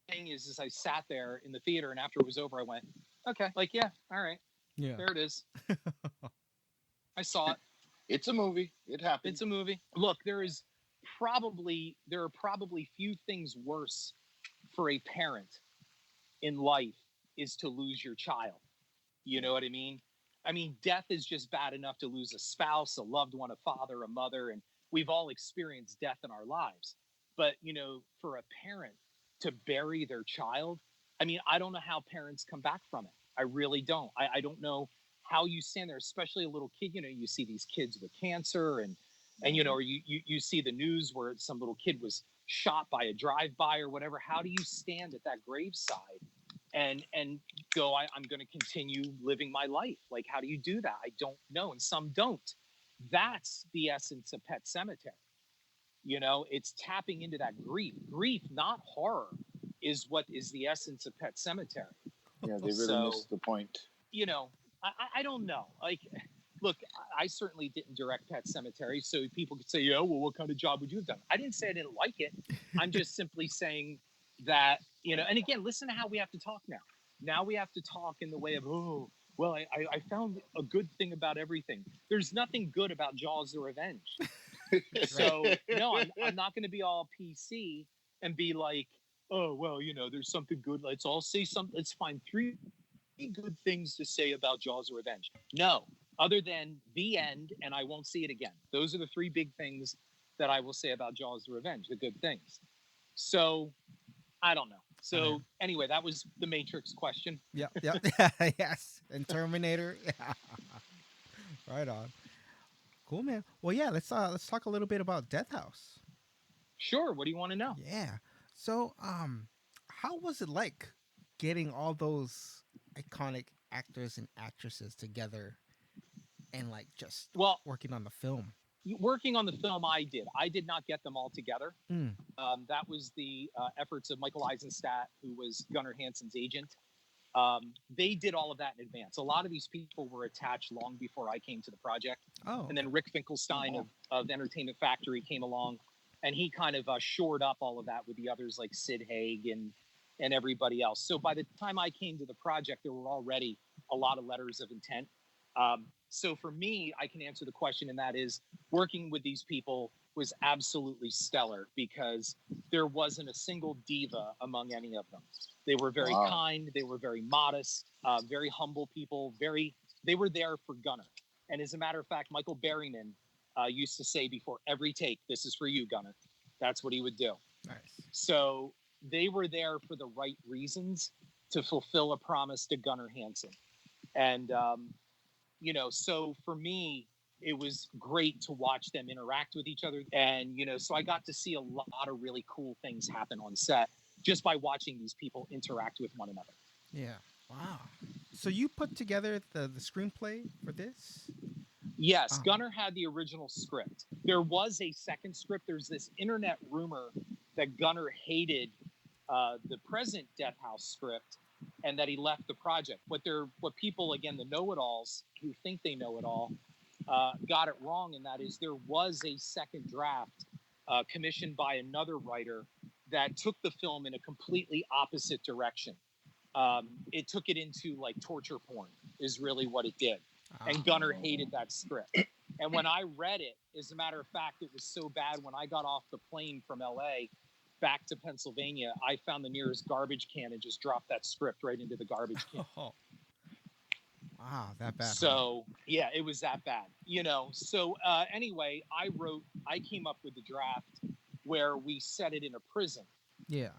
is I sat there in the theater, and after it was over, I went, okay, like yeah, all right, Yeah. there it is. I saw it. It's a movie. It happened. It's a movie. Look, there are probably few things worse for a parent in life is to lose your child. You know what I mean? I mean, death is just bad enough to lose a spouse, a loved one, a father, a mother, and we've all experienced death in our lives. But, for a parent to bury their child, I mean, I don't know how parents come back from it. I really don't. I don't know how you stand there, especially a little kid. You see these kids with cancer and or you see the news where some little kid was shot by a drive-by or whatever. How do you stand at that graveside and go, I'm going to continue living my life? Like, how do you do that? I don't know. And some don't. That's the essence of Pet Cemetery. It's tapping into that grief, not horror, is what is the essence of Pet Cemetery. Yeah, they really missed the point. you know I don't know. Like, look, I certainly didn't direct Pet Cemetery, so people could say, yeah, well, what kind of job would you have done? I didn't say I didn't like it. I'm just simply saying that, and again, listen to how we have to talk now. Now we have to talk in the way of, oh, well, I found a good thing about everything. There's nothing good about Jaws: The Revenge. So no, I'm not going to be all PC and be like, oh, well, there's something good. Let's all say something. Let's find three good things to say about Jaws: of Revenge. No, other than the end, and I won't see it again. Those are the three big things that I will say about Jaws: of Revenge, the good things. So I don't know. So anyway, that was the Matrix question. Yep. Yes. And Terminator. Yeah. Right on. Cool, man. Well, yeah. Let's talk a little bit about Death House. Sure. What do you want to know? Yeah. So, how was it like getting all those iconic actors and actresses together and like just working on the film? Working on the film, I did not get them all together. Mm. That was the efforts of Michael Eisenstadt, who was Gunnar Hansen's agent. They did all of that in advance. A lot of these people were attached long before I came to the project. Oh. And then Rick Finkelstein of Entertainment Factory came along, and he kind of shored up all of that with the others like Sid Haig and everybody else. So by the time I came to the project, there were already a lot of letters of intent. So for me, I can answer the question, and that is, working with these people was absolutely stellar because there wasn't a single diva among any of them. They were very kind. They were very modest, very humble people. They were there for Gunnar. And as a matter of fact, Michael Berryman used to say before every take, "This is for you, Gunnar." That's what he would do. Nice. So they were there for the right reasons to fulfill a promise to Gunnar Hansen. And, so for me, it was great to watch them interact with each other. And, so I got to see a lot of really cool things happen on set just by watching these people interact with one another. Yeah. Wow. So you put together the screenplay for this? Yes, Gunnar had the original script. There was a second script. There's this internet rumor that Gunnar hated the present Death House script and that he left the project. What people, again, the know-it-alls who think they know it all, got it wrong, and that is there was a second draft commissioned by another writer that took the film in a completely opposite direction. It took it into like torture porn is really what it did. And Gunnar hated that script. And when I read it, as a matter of fact, it was so bad when I got off the plane from LA back to Pennsylvania, I found the nearest garbage can and just dropped that script right into the garbage can. Oh. Wow, that bad. So, yeah, it was that bad. So anyway, I came up with the draft where we set it in a prison. Yeah.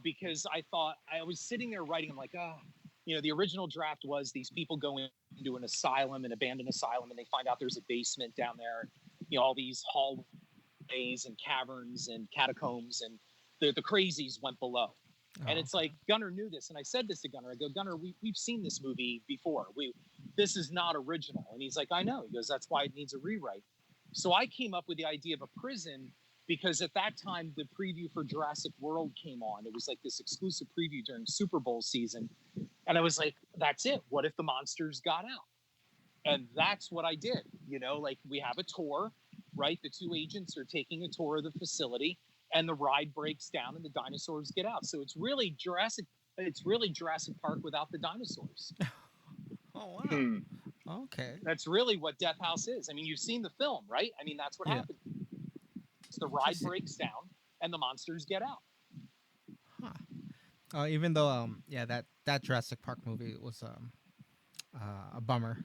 Because I thought, I was sitting there writing, I'm like, the original draft was these people go into an asylum, an abandoned asylum, and they find out there's a basement down there, all these hallways and caverns and catacombs, and the crazies went below. And Oh, it's like Gunnar knew this, and I said this to Gunnar. I go, Gunnar, we've seen this movie before. This is not original. And he's like, I know. He goes, that's why it needs a rewrite. So I came up with the idea of a prison because at that time the preview for Jurassic World came on. It was like this exclusive preview during Super Bowl season, and I was like, that's it. What if the monsters got out? And that's what I did. Like we have a tour, right? The two agents are taking a tour of the facility, and the ride breaks down and the dinosaurs get out. So it's really Jurassic Park without the dinosaurs. oh wow. Okay. That's really what Death House is. I mean, you've seen the film, right? I mean, that's what Yeah. happens. The ride Interesting. breaks down and the monsters get out. Huh. Even though yeah, that Jurassic Park movie was a bummer.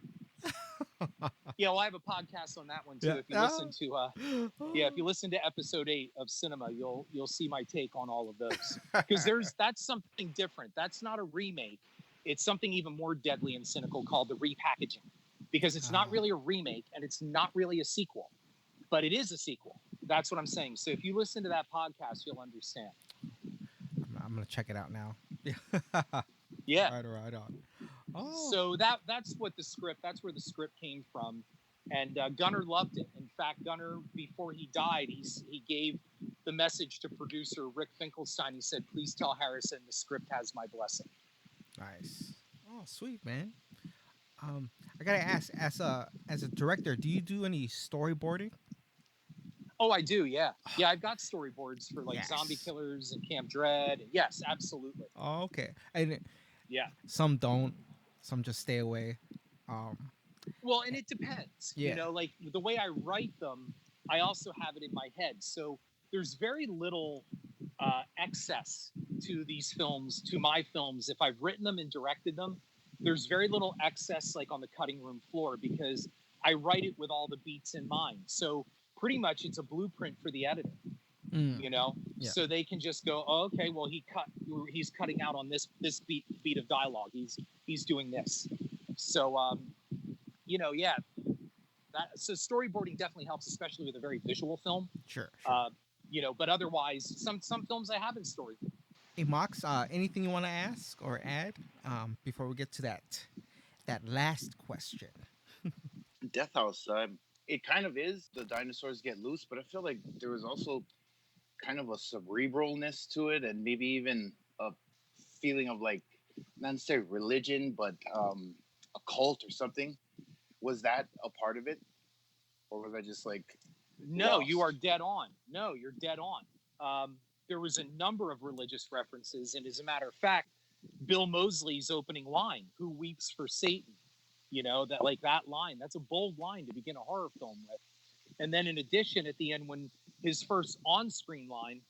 Yeah, well, I have a podcast on that one too. Yeah. If you listen to if you listen to episode 8 of Cynema, you'll see my take on all of those. Because that's something different. That's not a remake. It's something even more deadly and cynical called the repackaging. Because it's not really a remake and it's not really a sequel, but it is a sequel. That's what I'm saying. So if you listen to that podcast, you'll understand. I'm gonna check it out now. Yeah. Right on. Oh. So that's where the script came from, and Gunnar loved it. In fact, Gunnar, before he died, he gave the message to producer Rick Finkelstein. He said, "Please tell Harrison the script has my blessing." Nice. Oh, sweet, man. I gotta ask, as a director, do you do any storyboarding? Oh, I do. Yeah, yeah. I've got storyboards for like Yes. Zombie Killers and Camp Dread. And yes, absolutely. Oh, okay. And Yeah. some don't. Some just stay away. Well, and it depends. Yeah. Like the way I write them, I also have it in my head. So there's very little excess to these films, to my films. If I've written them and directed them, there's very little excess like on the cutting room floor because I write it with all the beats in mind. So pretty much it's a blueprint for the editor. Yeah. So they can just go, oh, okay, well he's cutting out on this beat of dialogue. He's doing this. So yeah. So storyboarding definitely helps, especially with a very visual film. Sure. But otherwise, some films I haven't storyboarded. Hey, Mox, anything you want to ask or add before we get to that last question? Death House. It kind of is. The dinosaurs get loose, but I feel like there was also kind of a cerebralness to it, and maybe even a feeling of like not necessarily religion, but a cult or something. Was that a part of it, or was I just like? No, lost? you are dead on. No, you're dead on. There was a number of religious references, and as a matter of fact, Bill Moseley's opening line, "Who weeps for Satan?" that line. That's a bold line to begin a horror film with. And then in addition, at the end, when his first on-screen line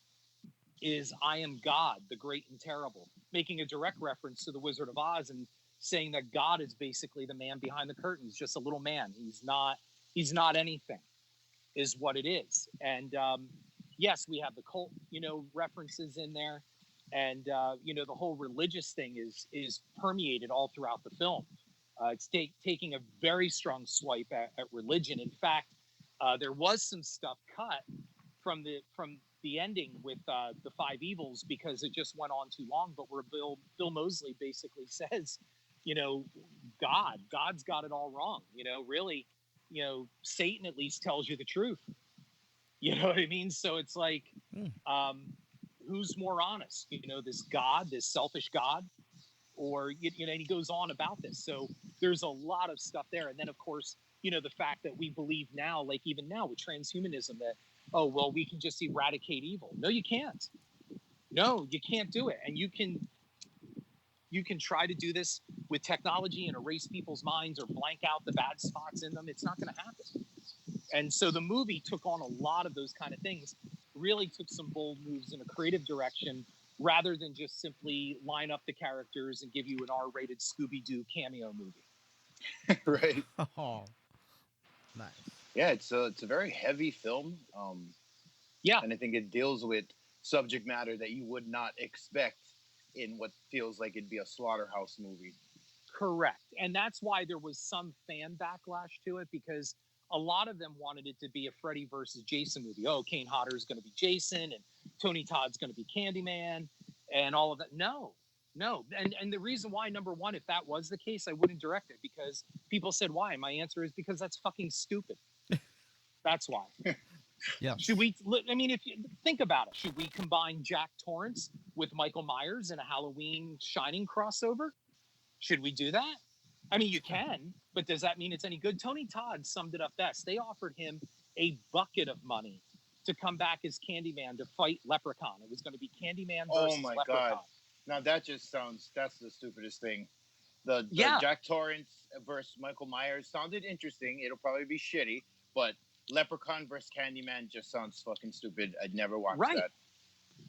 is "I am God, the great and terrible," making a direct reference to the Wizard of Oz and saying that God is basically the man behind the curtain. He's just a little man. He's not anything, is what it is. And yes, we have the cult, references in there. And, the whole religious thing is permeated all throughout the film. It's taking a very strong swipe at religion. In fact, there was some stuff cut from the ending with the five evils because it just went on too long. But where Bill Moseley basically says, God's got it all wrong. Really, Satan at least tells you the truth. You know what I mean? So it's like, who's more honest? This God, this selfish God, or and he goes on about this. So there's a lot of stuff there. And then of course, the fact that we believe now, like even now with transhumanism, that we can just eradicate evil. No, you can't. No, you can't do it. And you can try to do this with technology and erase people's minds or blank out the bad spots in them. It's not going to happen. And so the movie took on a lot of those kind of things, really took some bold moves in a creative direction rather than just simply line up the characters and give you an R-rated Scooby-Doo cameo movie. Right. Oh, nice. Yeah, it's a very heavy film. Yeah. And I think it deals with subject matter that you would not expect in what feels like it'd be a slaughterhouse movie. Correct. And that's why there was some fan backlash to it, because a lot of them wanted it to be a Freddy versus Jason movie. Oh, Kane Hodder's going to be Jason and Tony Todd's going to be Candyman and all of that. No. And the reason why, number one, if that was the case, I wouldn't direct it, because people said why. My answer is because that's fucking stupid. That's why. Yeah. Should we, I mean, if you think about it, should we combine Jack Torrance with Michael Myers in a Halloween Shining crossover? Should we do that? I mean, you can, but does that mean it's any good? Tony Todd summed it up best. They offered him a bucket of money to come back as Candyman to fight Leprechaun. It was going to be Candyman versus Leprechaun. God. Now that just sounds, that's the stupidest thing. The Yeah. Jack Torrance versus Michael Myers sounded interesting. It'll probably be shitty, but Leprechaun versus Candyman just sounds fucking stupid. I'd never watch that.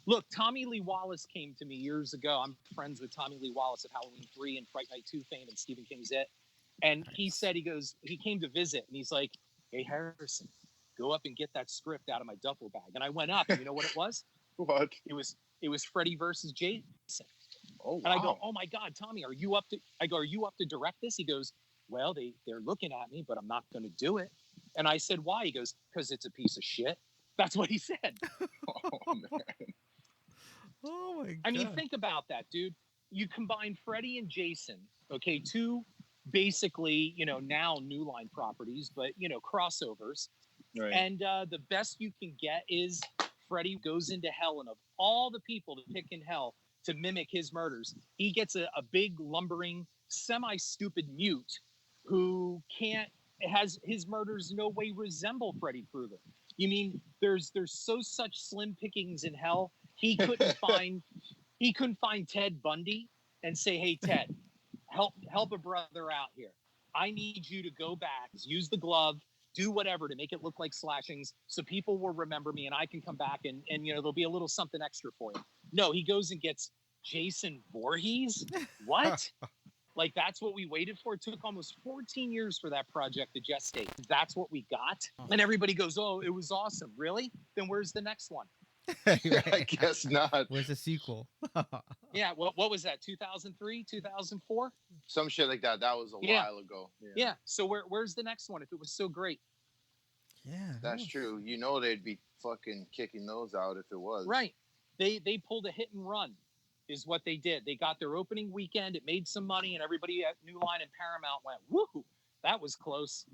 Look, Tommy Lee Wallace came to me years ago. I'm friends with Tommy Lee Wallace at Halloween 3 and Fright Night 2 fame and Stephen King's It. And he said, he came to visit and he's like, hey, Harrison, go up and get that script out of my duffel bag. And I went up and you know what it was? What? It was Freddy versus Jason. Oh, wow. And I go, oh my God, Tommy, are you up to direct this? He goes, well, they're looking at me, but I'm not going to do it. And I said, why? He goes, because it's a piece of shit. That's what he said. Oh, man. Oh my God. I mean, think about that, dude. You combine Freddy and Jason, okay, two basically, now New Line properties, but, crossovers. Right. And the best you can get is Freddy goes into hell, and of all the people to pick in hell to mimic his murders, he gets a big, lumbering, semi-stupid mute who has his murders no way resemble Freddy Krueger. You mean there's such slim pickings in hell? He couldn't find Ted Bundy and say, hey, Ted, help a brother out here. I need you to go back, use the glove, do whatever to make it look like slashings so people will remember me and I can come back and there'll be a little something extra for you. No, he goes and gets Jason Voorhees. What? Like, that's what we waited for. It took almost 14 years for that project to gestate. That's what we got. And everybody goes, oh, it was awesome. Really? Then where's the next one? I guess not. Where's the sequel? Yeah, what was that, 2003, 2004? Some shit like that. That was a while ago. Yeah. So where's the next one if it was so great? Yeah. That's true. They'd be fucking kicking those out if it was. Right. They pulled a hit and run is what they did. They got their opening weekend. It made some money, and everybody at New Line and Paramount went, woohoo, that was close.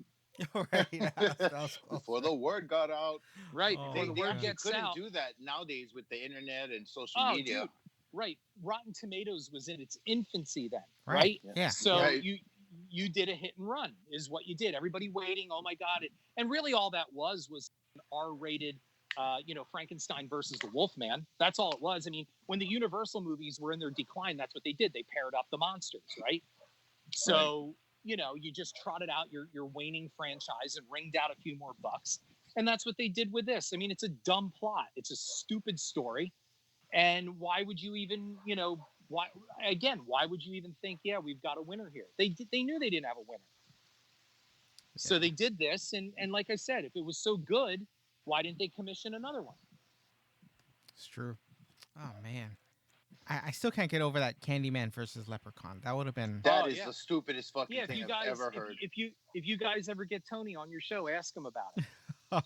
Right. That was close. Before the word got out. Right. Oh, They Before the word actually gets couldn't out. do that nowadays with the internet and social media. Dude. Right. Rotten Tomatoes was in its infancy then, Right. right? Yeah. So Right. you did a hit and run is what you did. Everybody waiting, oh my God. And really all that was an R-rated, Frankenstein versus the Wolfman. That's all it was. I mean, when the Universal movies were in their decline, that's what they did. They paired up the monsters, right? So, you just trotted out your waning franchise and wringed out a few more bucks. And that's what they did with this. I mean, it's a dumb plot. It's a stupid story. And why would you even, why would you even think, yeah, we've got a winner here? They knew they didn't have a winner. Yeah. So they did this. And like I said, if it was so good, why didn't they commission another one? It's true. Oh, man. I still can't get over that Candyman versus Leprechaun. That would have been... That is the stupidest fucking thing I've ever heard. If you guys ever get Tony on your show, ask him about it.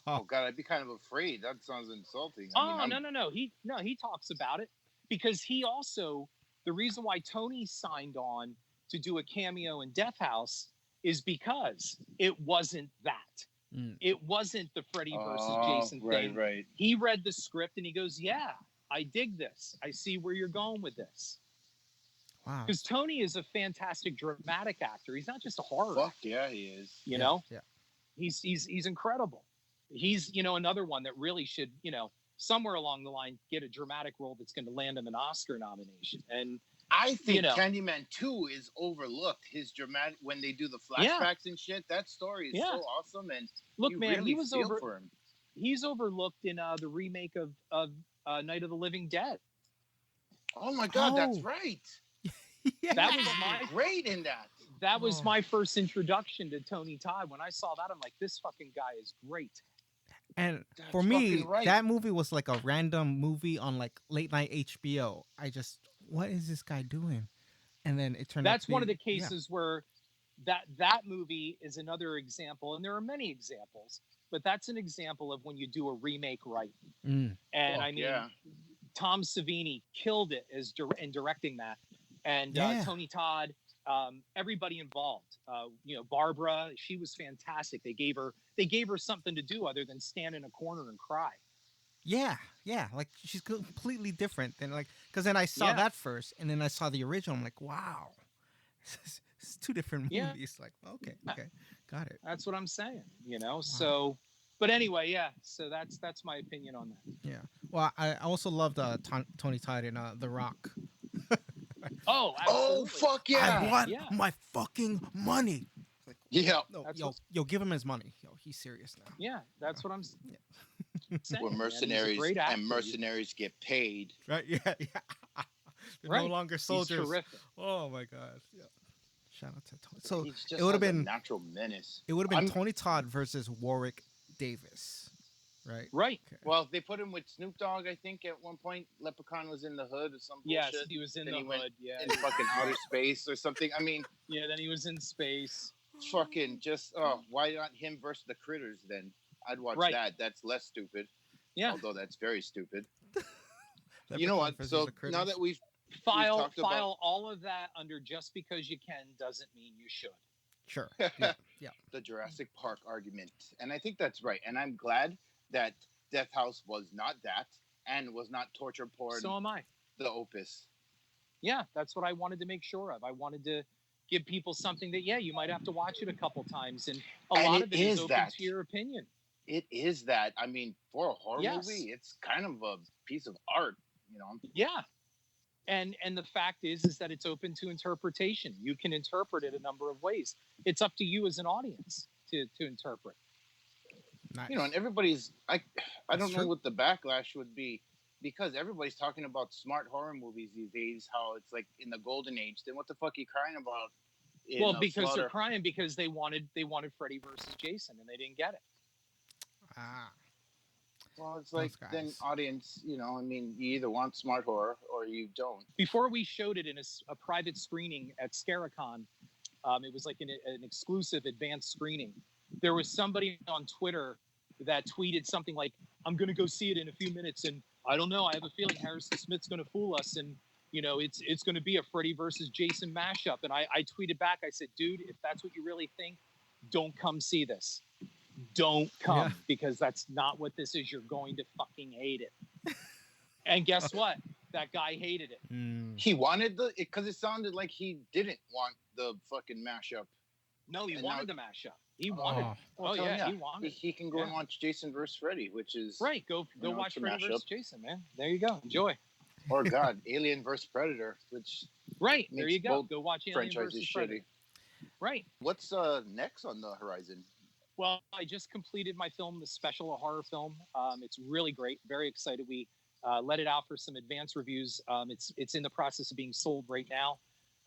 Oh God, I'd be kind of afraid. That sounds insulting. No. He talks about it because he also, the reason why Tony signed on to do a cameo in Death House is because it wasn't that. It wasn't the Freddy versus Jason thing. Right. He read the script and he goes, yeah, I dig this. I see where you're going with this. Wow. Because Tony is a fantastic dramatic actor. He's not just a horror actor. Fuck yeah, he is. You know? Yeah. He's incredible. He's, another one that really should, somewhere along the line get a dramatic role that's going to land him an Oscar nomination. And I think Candyman 2 is overlooked. His dramatic, when they do the flashbacks and shit, that story is so awesome. And look, man, really he was for him. He's overlooked in the remake of Night of the Living Dead. Oh my God, that's right. Yeah. That was great in that. That was my first introduction to Tony Todd. When I saw that, I'm like, this fucking guy is great. And for me, that movie was like a random movie on like late night HBO. I just what is this guy doing? And then it turned out to That's be one of the cases where that movie is another example, and there are many examples, but that's an example of when you do a remake right. Mm. And Fuck I mean, yeah. Tom Savini killed it in directing that, and Yeah. Tony Todd, everybody involved. Barbara, she was fantastic. They gave her something to do other than stand in a corner and cry. Yeah, yeah, like she's completely different than like because then I saw Yeah. that first, and then I saw the original. I'm like, wow, it's two different Yeah. movies. Like, okay, got it. That's what I'm saying. So. But anyway, yeah. So that's my opinion on that. Yeah. Well, I also loved Tony Todd in The Rock. Oh, Oh absolutely. fuck yeah. I want Yeah. my fucking money. Like, Yeah. no, That's yo, give him his money. Yo, he's serious now. Yeah, that's what I'm saying. Where man. He's a mercenaries great actor. and mercenaries get paid. Right? Yeah, yeah. They're no Right. longer He's soldiers. terrific. Oh my god. Yeah. Shout out to Tony. So He's just it would have has a been natural menace. it would have been I'm- Tony Todd versus Warwick Davis, right? Right. Okay. Well, they put him with Snoop Dogg, I think, at one point. Leprechaun was in the hood or some Yes, bullshit. he was in Then the he went hood. Yeah. in fucking outer space or something. I mean, Yeah. Then he was in space. fucking just why not him versus the critters then? I'd watch Right. that. That's less stupid. Yeah. Although that's very stupid. Leprechaun You know what? versus So the Critters. now that we've File talked about- all of that under just because you can doesn't mean you should. Sure. Yeah. Yeah. the Jurassic Park argument, and I think that's right. And I'm glad that Death House was not that and was not torture porn. So am I. The opus. Yeah, that's what I wanted to make sure of. I wanted to give people something that you might have to watch it a couple times, and a And lot it of it is is open that. to your opinion. It is that. I mean, for a horror Yes. movie, it's kind of a piece of art, you know. Yeah. And the fact is that it's open to interpretation. You can interpret it a number of ways. It's up to you as an audience to interpret. Nice. You know, and everybody's I That's don't know true. what the backlash would be because everybody's talking about smart horror movies these days, how it's like in the golden age. Then what the fuck are you crying about? Well, because they're crying because they wanted Freddy versus Jason and they didn't get it. Ah. Well, it's like Those then guys. audience, you know, I mean, you either want smart horror or you don't. Before we showed it in a private screening at Scaricon, it was like an exclusive advanced screening. There was somebody on Twitter that tweeted something like, "I'm going to go see it in a few minutes, and I don't know. I have a feeling Harrison Smith's going to fool us, and it's going to be a Freddy versus Jason mashup." And I tweeted back, I said, "Dude, if that's what you really think, don't come see this. Don't come Yeah. because that's not what this is. You're going to fucking hate it." And guess what? That guy hated it. Mm. He wanted because it sounded like he didn't want the fucking mashup. No, he And wanted now- the mashup. He wanted. Oh. it. Well, Oh tell him, yeah, he wanted. He can go and Yeah. watch Jason vs. Freddy, which is Right, go know, watch it's a Freddy mashup. vs. Jason, man. There you go. Enjoy. or God, Alien vs. Predator, which Right, there Makes you go. both Go watch Alien franchises vs. Predator. shitty. Right. What's next on the horizon? Well, I just completed my film, the special, a horror film. It's really great. Very excited. We let it out for some advance reviews. It's in the process of being sold right now.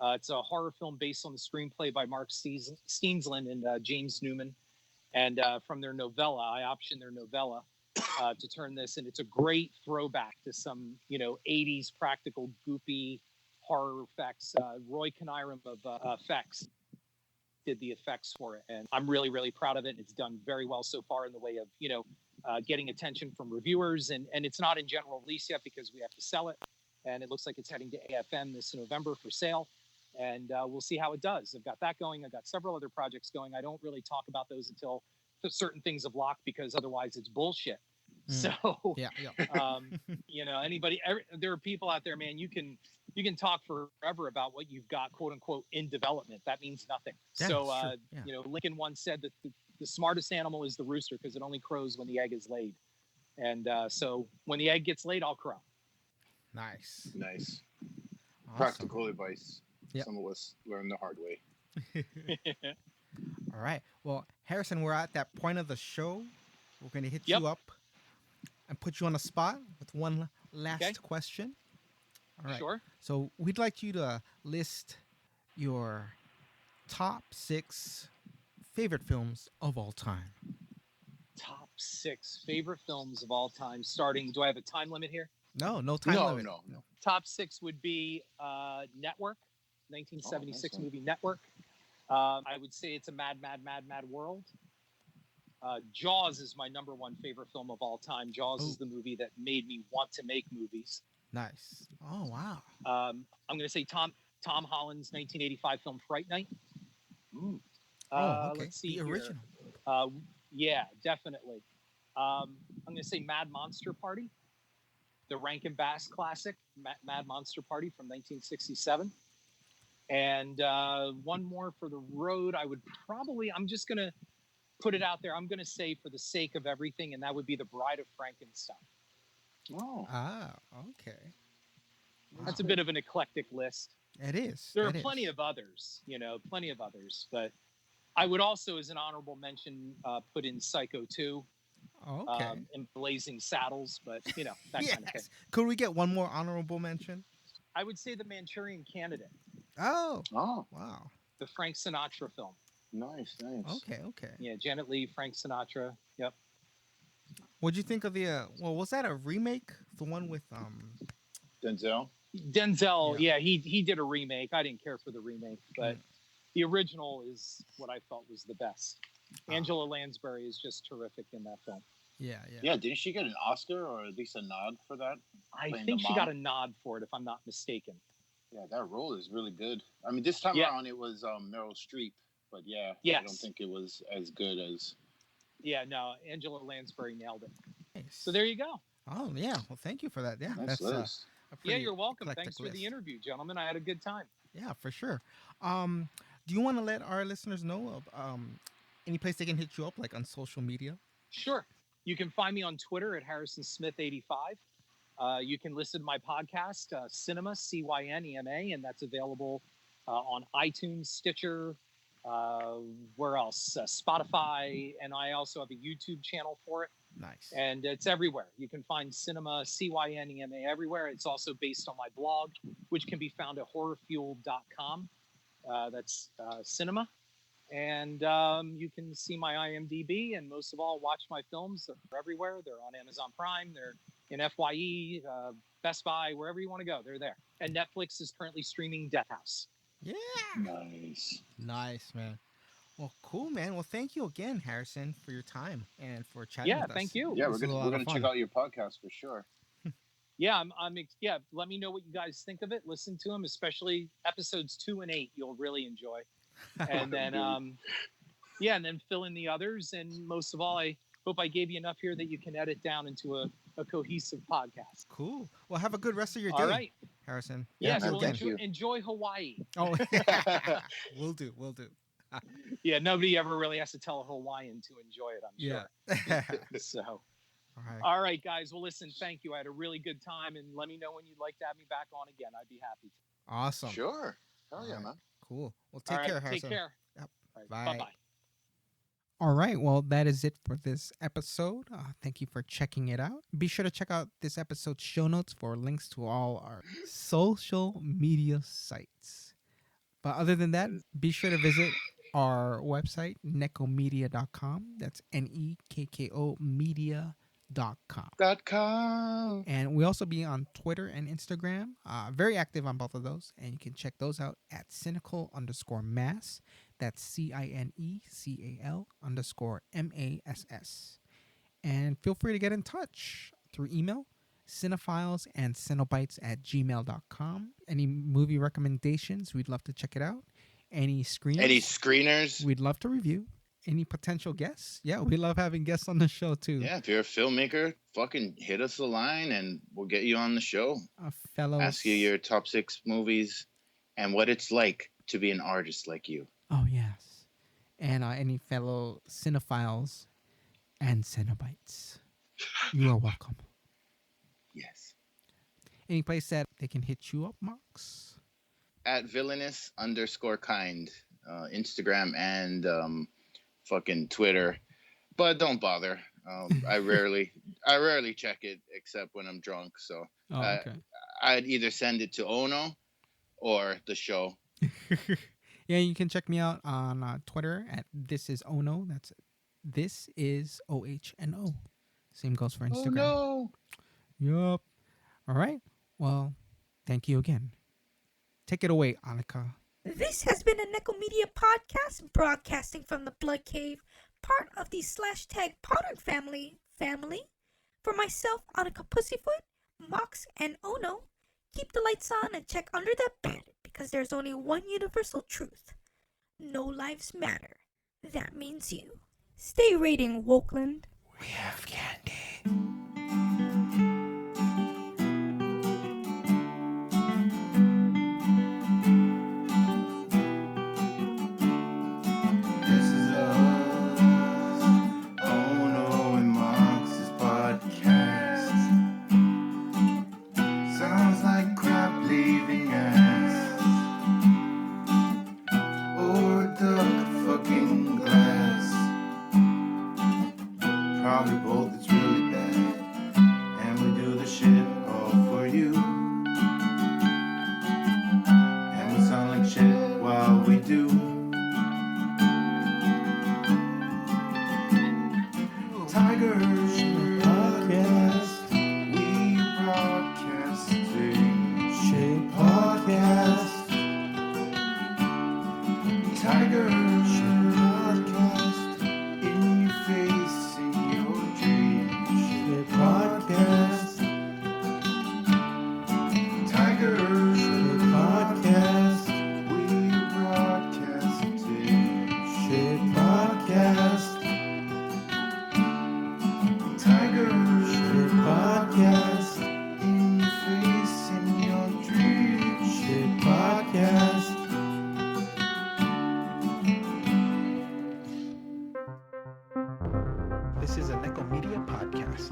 It's a horror film based on the screenplay by Mark Steensland and James Newman. And from their novella, I optioned their novella to turn this, and it's a great throwback to some 80s practical goopy horror effects. Roy Kaniram of effects did the effects for it, and I'm really, really proud of it. It's done very well so far in the way of getting attention from reviewers, and it's not in general release yet because we have to sell it, and it looks like it's heading to AFM this November for sale, and we'll see how it does. I've got that going. I've got several other projects going. I don't really talk about those until certain things have locked because otherwise it's bullshit. So Yeah. there are people out there, man. You can talk forever about what you've got, quote unquote, in development. That means nothing. Yeah, So it's true. Yeah. Lincoln once said that the smartest animal is the rooster because it only crows when the egg is laid. And so when the egg gets laid, I'll crow. Nice. Nice. Awesome. Practical advice. Yep. Some of us learn the hard way. All right. Well, Harrison, we're at that point of the show. We're going to hit Yep. you up and put you on the spot with one last Okay. question. All right. Sure. So we'd like you to list your top 6 favorite films of all time. Top 6 favorite films of all time. Starting. Do I have a time limit here? No time No, limit. no. Top 6 would be Network, Oh, 1976 nice one. movie Network. I would say it's a mad, mad, mad, mad world. Jaws is my number one favorite film of all time. Jaws Oh. is the movie that made me want to make movies. Nice. Oh wow. I'm going to say Tom Holland's 1985 film Fright Night. Mm. Oh, okay. Let's see The here. original. Yeah, definitely. I'm going to say Mad Monster Party, the Rankin Bass classic, Mad Monster Party from 1967. And one more for the road. I'm just going to put it out there. I'm going to say For the Sake of Everything, and that would be The Bride of Frankenstein. Oh, Ah, okay. That's a bit of an eclectic list. It is. There are plenty of others, but I would also, as an honorable mention, put in Psycho 2, Okay. and Blazing Saddles, but that Yes. kind of thing. Could we get one more honorable mention? I would say The Manchurian Candidate, Oh. oh, Wow. the Frank Sinatra film. nice. Okay. Okay. Yeah, Janet Leigh, Frank Sinatra. Yep. What'd you think of the? Well, was that a remake? The one with Denzel. Denzel, yeah, he did a remake. I didn't care for the remake, but the original is what I felt was the best. Angela Lansbury is just terrific in that film. Yeah, didn't she get an Oscar or at least a nod for that? I Playing think the she mom? got a nod for it, if I'm not mistaken. Yeah, that role is really good. I mean, this time Yeah. around it was Meryl Streep, but yeah, I Yes. don't think it was as good as. Yeah, no, Angela Lansbury nailed it. Nice. So there you go. Oh yeah. Well, thank you for that. Yeah, Nice that's list. a pretty Yeah, you're welcome. eclectic Thanks for list. the interview, gentlemen. I had a good time. Yeah, for sure. Do you want to let our listeners know of any place they can hit you up, like on social media? Sure. You can find me on Twitter at HarrisonSmith85. You can listen to my podcast, Cynema, Cynema, and that's available on iTunes, Stitcher, where else? Spotify, and I also have a YouTube channel for it. Nice. And it's everywhere. You can find Cynema, Cynema everywhere. It's also based on my blog, which can be found at horrorfuel.com. That's Cynema. And you can see my IMDb, and most of all, watch my films. They're everywhere. They're on Amazon Prime. They're in FYE, Best Buy, wherever you want to go. They're there. And Netflix is currently streaming Death House. Yeah. Nice. Nice, man. Well, cool, man. Well, thank you again, Harrison, for your time and for chatting with us. Yeah, thank you. Yeah, This we're was a lot gonna of fun. check out your podcast for sure. Yeah, yeah. Let me know what you guys think of it. Listen to them, especially episodes 2 and 8. You'll really enjoy. And then, and then fill in the others. And most of all, I hope I gave you enough here that you can edit down into a cohesive podcast. Cool. Well, have a good rest of your day. All right, Harrison. Yes, man, well, thank you. enjoy Hawaii. Oh, we'll do. We'll do. Yeah, nobody ever really has to tell a Hawaiian to enjoy it, I'm sure. Yeah. So, All right. all right, guys. Well, listen, thank you. I had a really good time, and let me know when you'd like to have me back on again. I'd be happy to. Awesome. Sure. Hell All yeah, right. man. Cool. Well, All take right, care, Harrison. Take care. Yep. All right, Bye. Bye-bye. All right. Well, that is it for this episode. Thank you for checking it out. Be sure to check out this episode's show notes for links to all our social media sites. But other than that, be sure to visit our website, nekkomedia.com. That's Nekko media.com. .com. And we also be on Twitter and Instagram. Very active on both of those. And you can check those out at cynical_mass. That's CINECAL_MASS. And feel free to get in touch through email, cinephiles and cenobites@gmail.com. Any movie recommendations, we'd love to check it out. Any screeners? Any screeners? We'd love to review. Any potential guests? Yeah, we love having guests on the show too. Yeah, if you're a filmmaker, fucking hit us a line and we'll get you on the show. Fellow. Ask you your top 6 movies and what it's like to be an artist like you. Oh, yes. And any fellow cinephiles and cenobites. You are welcome. Yes. Any place that they can hit you up, Marks? At villainous_kind. Instagram and fucking Twitter. But don't bother. I rarely check it except when I'm drunk. So Okay. I'd either send it to Ono or the show. Yeah, you can check me out on Twitter at ThisIsOhno. That's ThisIsOhno. Same goes for Instagram. Oh no. Yup. All right. Well, thank you again. Take it away, Annika. This has been a Nekko Media podcast broadcasting from the Blood Cave, part of the /tag Potter family. For myself, Annika Pussyfoot, Mox, and Ono, keep the lights on and check under that bed because there's only one universal truth. No lives matter. That means you. Stay rating, Wokeland. We have candy. This is us, Ono and Mox's podcast. Sounds like crap leaving ass or duck fucking glass. Probably both, it's really bad. And we do the shit all for you. And we sound like shit while we do. Tigers podcast, we broadcasting shit podcast. Tigers podcast, in your face, in your dreams. Shit podcast. Tigers podcast, we broadcasting shit podcast. Tigers shit podcast, in your face, in your dreams. Shit podcast. This is a Nekko Media podcast.